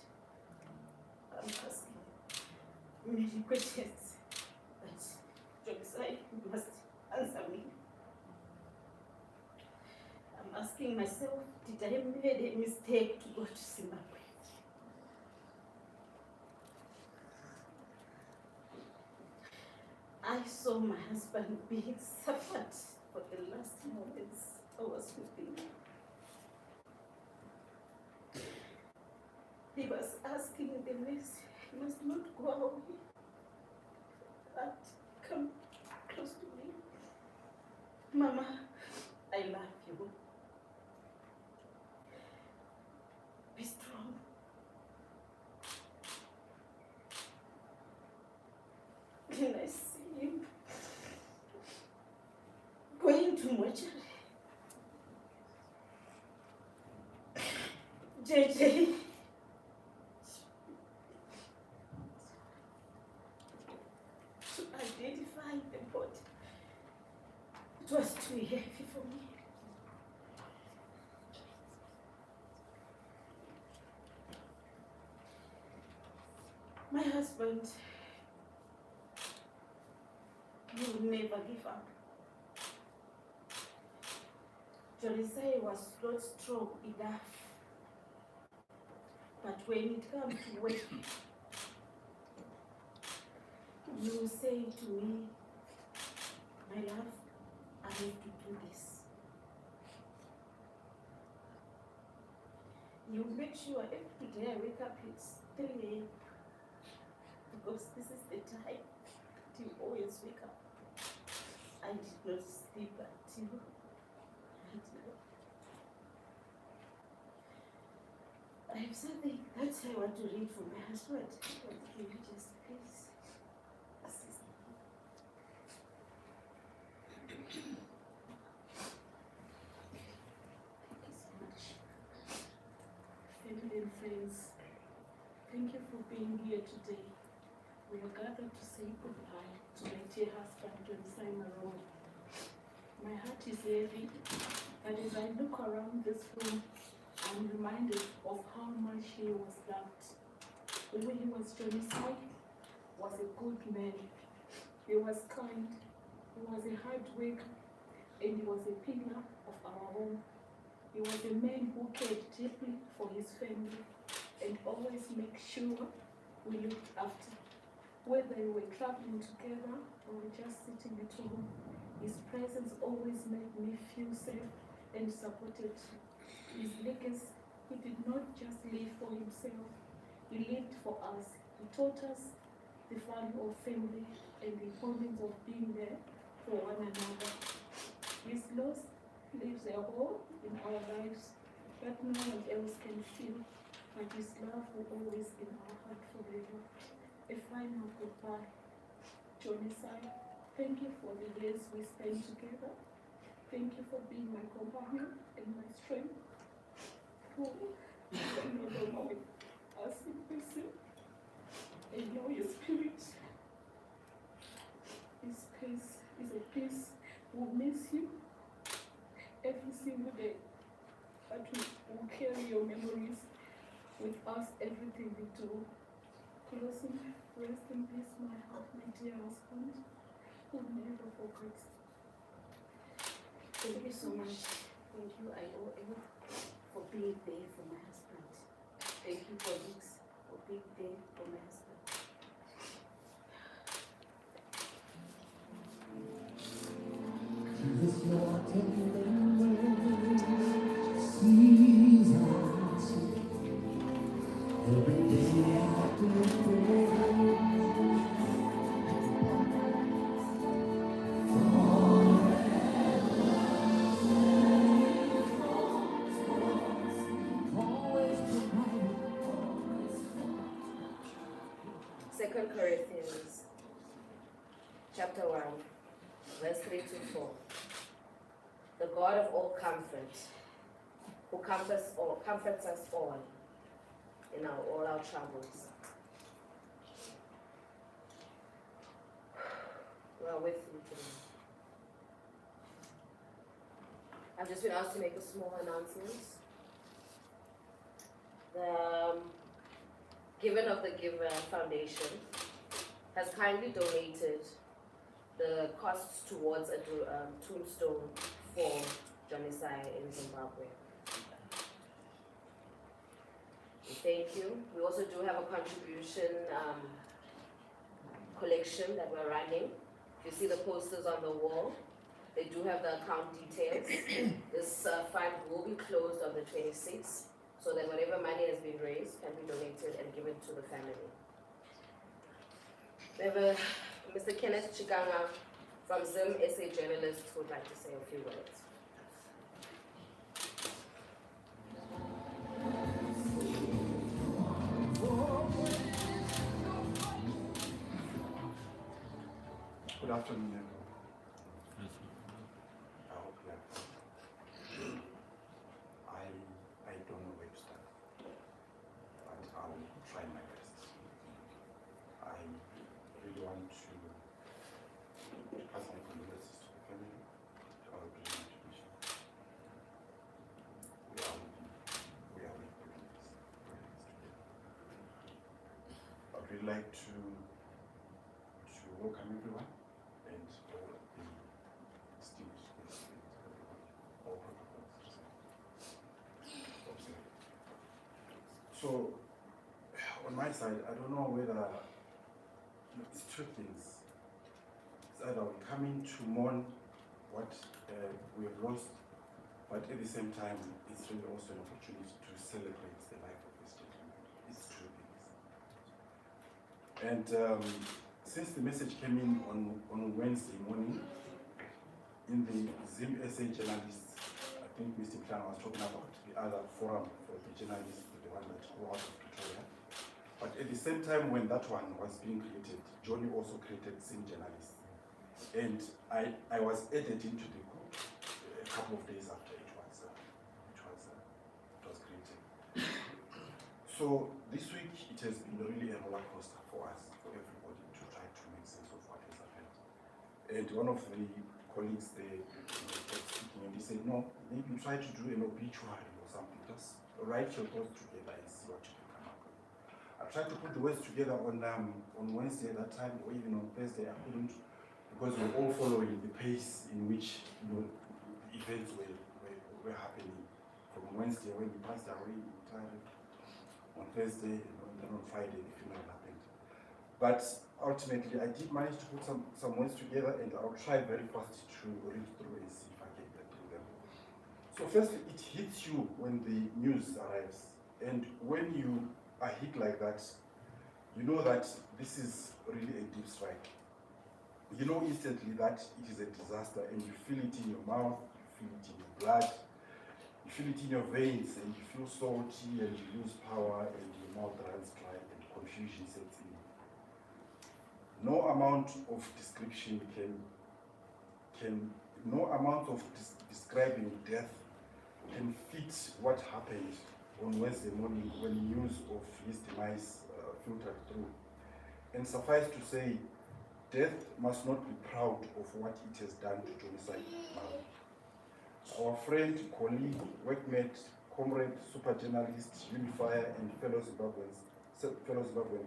I'm asking many questions, but Jonisayi must answer me. I'm asking myself, did I make a mistake to go to Zimbabwe? I saw my husband being suffered for the last moments I was with him. He was asking the nurse, he must not go away, but come close to me. Mama, I love you. Be strong. When I see him going to mortuary, JJ, to identify the body, it was too heavy for me. My husband will never give up. Jonisayi was not strong enough. But when it comes to work, you say to me, my love, I have to do this. You make sure every day I wake up, it's 3 a.m. because this is the time that you always wake up. I did not sleep until I have something that I want to read for my husband. But can you just please assist me? Thank you so much. Family and friends, thank you for being here today. We are gathered to say goodbye to my dear husband, Jonisayi Maromo. My heart is heavy, and as I look around this room, I'm reminded of how much he was loved. When he was Jonisayi, was a good man. He was kind, he was a hard worker, and he was a pillar of our home. He was a man who cared deeply for his family and always made sure we looked after. Whether we were traveling together or just sitting at home, his presence always made me feel safe and supported. His legacy, he did not just live for himself, he lived for us. He taught us the value of family and the importance of being there for one another. His loss leaves a hole in our lives that no one else can fill, but his love will always be in our heart forever. A final goodbye. Jonisayi, thank you for the years we spent together. Thank you for being my companion and my strength. For no longer with us in person. And know your spirit. His peace is a peace we'll miss you every single day. But we will carry your memories with us everything we do. Closing, rest in peace, my dear husband, who never forget. Thank you so much. Thank you, I owe you, for being there for my husband. Thank you, colleagues, for being there for my husband. Second Corinthians chapter 1, verse 3 to 4. The God of all comfort, who comforts us all in all our troubles. You are with me today. I've just been asked to make a small announcement. The Given of the Giver Foundation has kindly donated the costs towards a tombstone for Jonisayi in Zimbabwe. Thank you. We also do have a contribution collection that we're running. You see the posters on the wall. They do have the account details. This fund will be closed on the 26th, so that whatever money has been raised can be donated and given to the family. We have Mr. Kenneth Chikanga from Zim SA Journalist who would like to say a few words. Good afternoon, everyone. I hope you are well. I don't know where to start, but I'll try my best. I really want to pass my condolences to the family, to our president, Mission. We are with you in this together. I'd really like to welcome everyone. And all the distinguished guests, all protocols observed. So, on my side, I don't know whether it's two things. It's either we come in to mourn what we have lost, but at the same time, it's really also an opportunity to celebrate the life of this gentleman. It's two things. And since the message came in on Wednesday morning, in the Zim SA journalists, I think Mr. Plan was talking about the other forum for the journalists, the one that go out of Pretoria. But at the same time when that one was being created, Johnny also created Zim journalists. And I was added into the group a couple of days after it was created. So this week it has been really a roller coaster for us, for everybody, to try to make sense of what has happened. And one of the colleagues there was speaking and he said, no, maybe try to do an obituary or something. Just write your thoughts together and see what you can come up with. I tried to put the words together on Wednesday at that time, or even on Thursday. I couldn't, because we were all following the pace in which the events were happening. From Wednesday when he passed away, he retired. On Thursday, and then on Friday, the funeral happened. But ultimately, I did manage to put some words together, and I'll try very fast to read through and see if I can get through them. So firstly, it hits you when the news arrives. And when you are hit like that, you know that this is really a deep strike. You know instantly that it is a disaster, and you feel it in your mouth, you feel it in your blood, you feel it in your veins, and you feel salty, and you lose power, and your mouth runs dry, and confusion sets in. No amount of description no amount of describing death can fit what happened on Wednesday morning when news of his demise filtered through. And suffice to say, death must not be proud of what it has done to Jonisayi Maromo. Our friend, colleague, workmate, comrade, super journalist, unifier, and fellow Zimbabwean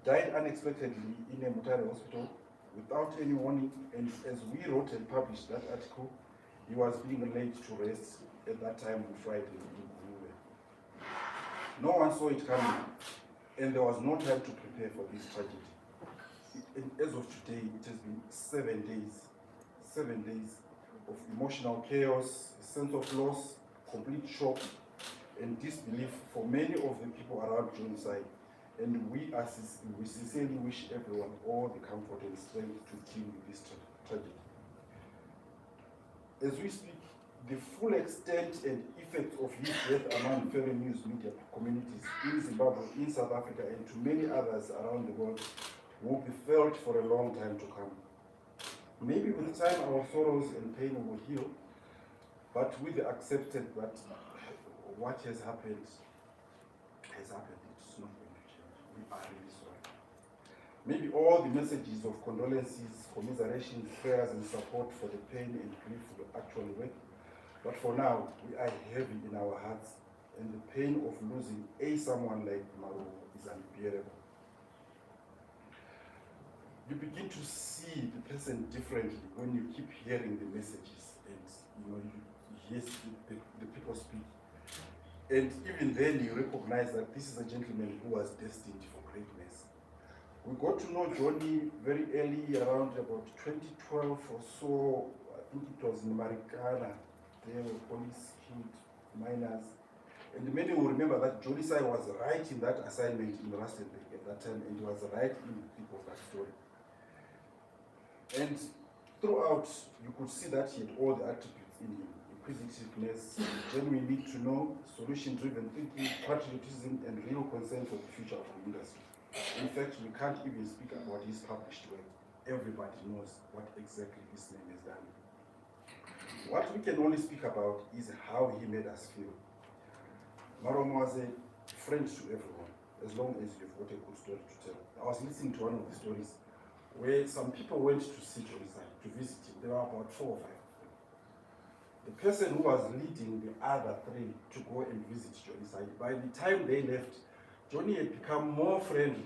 died unexpectedly in a Mutare hospital without any warning, and as we wrote and published that article, he was being laid to rest at that time on Friday in Guluwe. No one saw it coming, and there was no time to prepare for this tragedy. And as of today, it has been 7 days of emotional chaos, a sense of loss, complete shock, and disbelief for many of the people around Jonisayi. And we sincerely wish everyone all the comfort and strength to deal with this tragedy. As we speak, the full extent and effect of his death among fellow news media communities in Zimbabwe, in South Africa, and to many others around the world will be felt for a long time to come. Maybe with time our sorrows and pain will heal, but with the accepted that what has happened, it's not going to change. We are really sorry. Maybe all the messages of condolences, commiserations, prayers, and support for the pain and grief will actually work. But for now, we are heavy in our hearts, and the pain of losing someone like Maromo is unbearable. You begin to see the person differently when you keep hearing the messages and you hear the people speak. And even then you recognize that this is a gentleman who was destined for greatness. We got to know Johnny very early, around about 2012 or so. I think it was in Marikana. There were police killed miners. And many will remember that Jonisayi was right in that assignment in Rustenburg at that time, and he was right in the thick of that story. And throughout, you could see that he had all the attributes in him: inquisitiveness, genuine need to know, solution-driven thinking, patriotism, and real concern for the future of the industry. In fact, we can't even speak about his published work. Everybody knows what exactly this man has done. What we can only speak about is how he made us feel. Maromo was a friend to everyone, as long as you've got a good story to tell. I was listening to one of the stories where some people went to see Jonisayi, to visit him. There were about 4 or 5 of them. The person who was leading the other 3 to go and visit Jonisayi, by the time they left, Johnny had become more friendly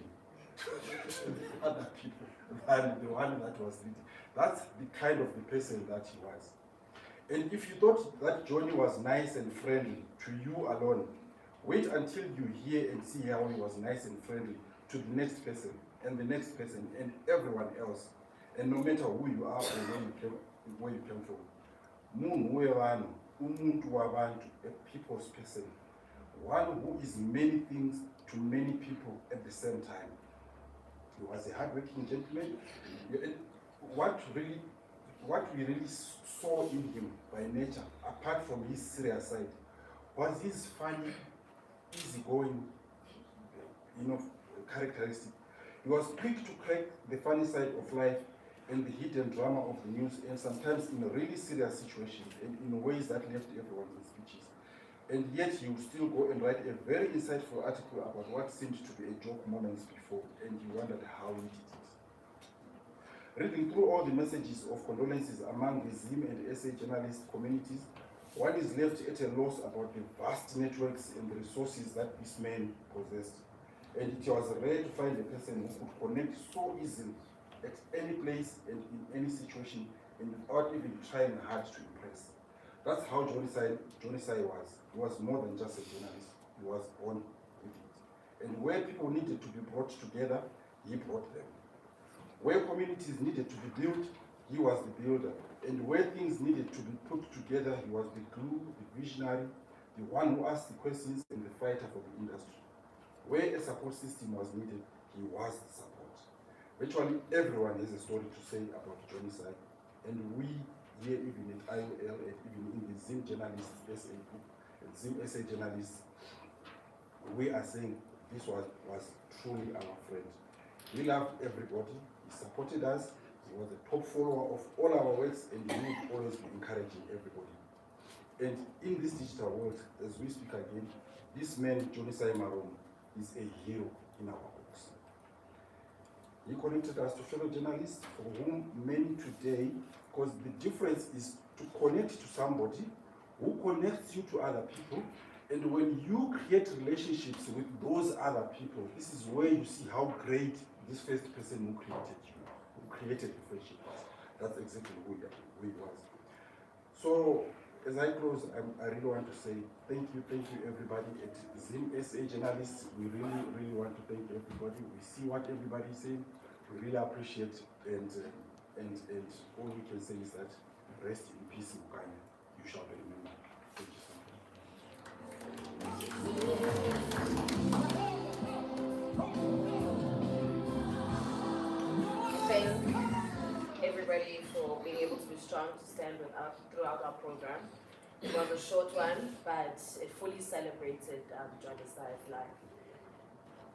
to the other people than the one that was leading. That's the kind of the person that he was. And if you thought that Johnny was nice and friendly to you alone, wait until you hear and see how he was nice and friendly to the next person and the next person and everyone else. And no matter who you are or where you came from. Munhu wevanhu, umuntu wabantu, a people's person. One who is many things to many people at the same time. He was a hardworking gentleman. What we really saw in him by nature, apart from his serious side, was his funny, easygoing, characteristic. He was quick to crack the funny side of life and the hidden drama of the news, and sometimes in really serious situations and in ways that left everyone in speeches. And yet he would still go and write a very insightful article about what seemed to be a joke moments before, and you wondered how he did it. Reading through all the messages of condolences among the Zim and SA journalist communities, one is left at a loss about the vast networks and the resources that this man possessed. And it was rare to find a person who could connect so easily at any place and in any situation and without even trying hard to impress. That's how Jonisayi was. He was more than just a journalist. He was born with it. And where people needed to be brought together, he brought them. Where communities needed to be built, he was the builder. And where things needed to be put together, he was the glue, the visionary, the one who asked the questions and the fighter for the industry. Where a support system was needed, he was the support. Virtually everyone has a story to say about Jonisayi, and we here, even at IOL and even in the Zim Journalists SA group, and Zim SA Journalists, we are saying this was truly our friend. He loved everybody, he supported us, he was a top follower of all our works, and he would always be encouraging everybody. And in this digital world, as we speak again, this man, Jonisayi Maromo, is a hero in our books. He connected us to fellow journalists, for whom many today, because the difference is to connect to somebody who connects you to other people, and when you create relationships with those other people, this is where you see how great this first person who created the friendship was. That's exactly who he was. So, as I close, I really want to say thank you everybody at Zim SA Journalists. We really want to thank everybody. We see what everybody is saying. We really appreciate, and all we can say is that Rest in peace, Mukanya. You shall be remembered. Thank you so much. Thank everybody for being able to be strong to stand with us throughout our program. It was a short one, but it fully celebrated Jonisayi's life.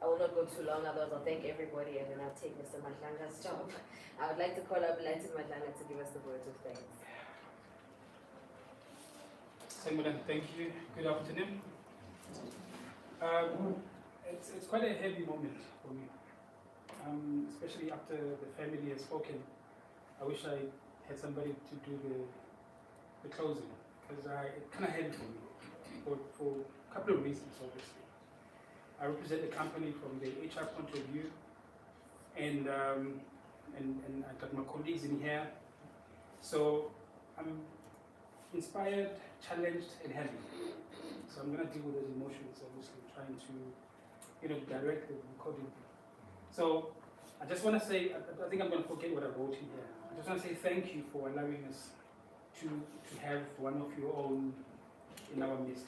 I will not go too long, otherwise I'll thank everybody and then I'll take Mr. Madlanga's job. I would like to call up Latin Madlanga to give us the words of thanks. Simon, thank you. Good afternoon. It's quite a heavy moment for me, especially after the family has spoken. I wish I had somebody to do the closing, because it's kind of heavy for me, for a couple of reasons, obviously. I represent the company from the HR point of view, and I got my colleagues in here. So I'm inspired, challenged, and heavy. So I'm going to deal with those emotions, obviously, trying to direct them accordingly. So I just want to say, I think I'm going to forget what I wrote in here. I just want to say thank you for allowing us to have one of your own in our midst.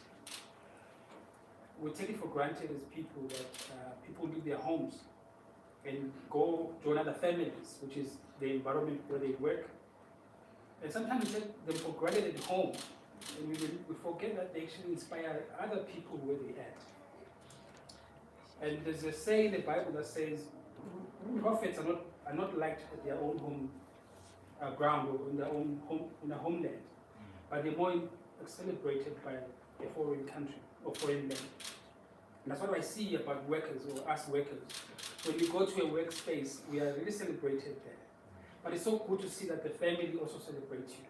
We take it for granted as people that people leave their homes and go join other families, which is the environment where they work. And sometimes we take them for granted at home, and we forget that they actually inspire other people where they're at. And there's a saying in the Bible that says, prophets are not liked at their own home ground or in their own home, in their homeland, but they're more celebrated by a foreign country or foreign land. And that's what I see about workers or us workers. When we go to a workspace, we are really celebrated there. But it's so good to see that the family also celebrates you.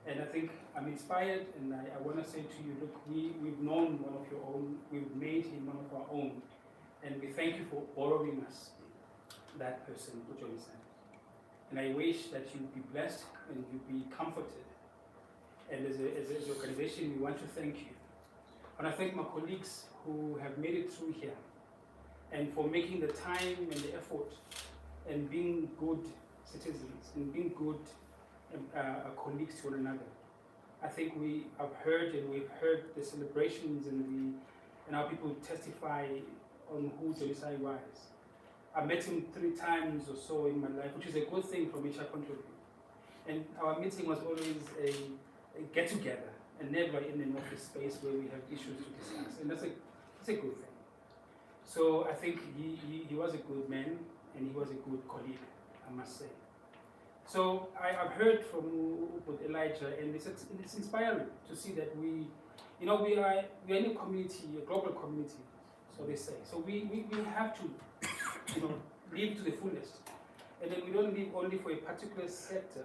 And I think I'm inspired, and I want to say to you, look, we've known one of your own, we've made him one of our own, and we thank you for borrowing us, that person, Jonisayi. And I wish that you be blessed and you be comforted. And as an organization, we want to thank you. And I thank my colleagues who have made it through here, and for making the time and the effort, and being good citizens, and being good colleagues to one another. I think we've heard the celebrations and how people testify on who Jonisayi was. I met him 3 times or so in my life, which is a good thing from HR point of view. And our meeting was always a get-together, and never in an office space where we have issues to discuss. And that's a good thing. So I think he was a good man, and he was a good colleague, I must say. So I've heard from Elijah, and it's inspiring to see that we are in a community, a global community, so they say. So we have to live to the fullest, and then we don't live only for a particular sector.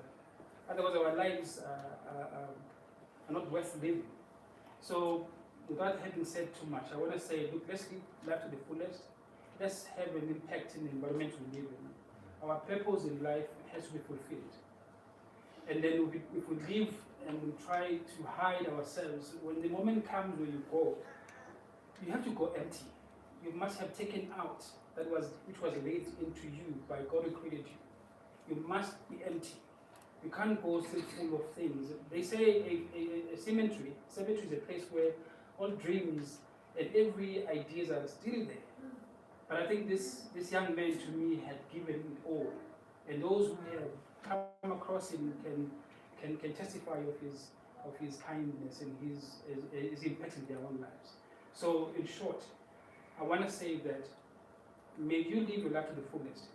Otherwise, our lives are not worth living. So without having said too much, I want to say, look, let's live life to the fullest. Let's have an impact in the environment we live in. Our purpose in life has to be fulfilled. And then if we live and we try to hide ourselves, when the moment comes where you go, you have to go empty. You must have taken out which was laid into you by God who created you. You must be empty. You can't go still full of things. They say a cemetery is a place where all dreams and every ideas are still there. But I think this young man to me had given it all. And those who have come across him can testify of his kindness and his impact in their own lives. So in short, I want to say that may you live your life to the fullest.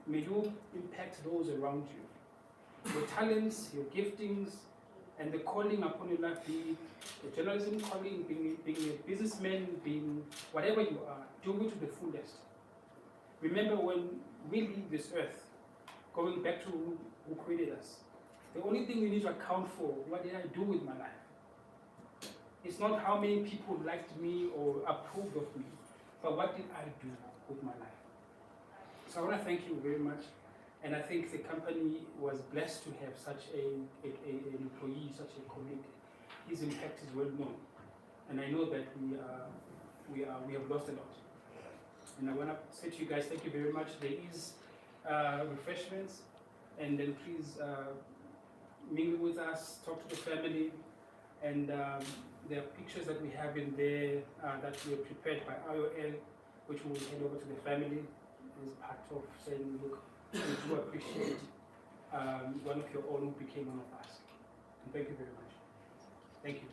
May you impact those around you. Your talents, your giftings, and the calling upon your life, be a journalism calling, being a businessman, being whatever you are, do it to the fullest. Remember, when we leave this earth, going back to who created us, the only thing we need to account for, what did I do with my life? It's not how many people liked me or approved of me, but what did I do with my life? So I want to thank you very much. And I think the company was blessed to have such an employee, such a colleague. His impact is well known. And I know that we have lost a lot. And I want to say to you guys, thank you very much. There is refreshments, and then please mingle with us, talk to the family, and there are pictures that we have in there that were prepared by IOL, which we will hand over to the family as part of saying, look, we do appreciate one of your own who became one of us. And thank you very much. Thank you.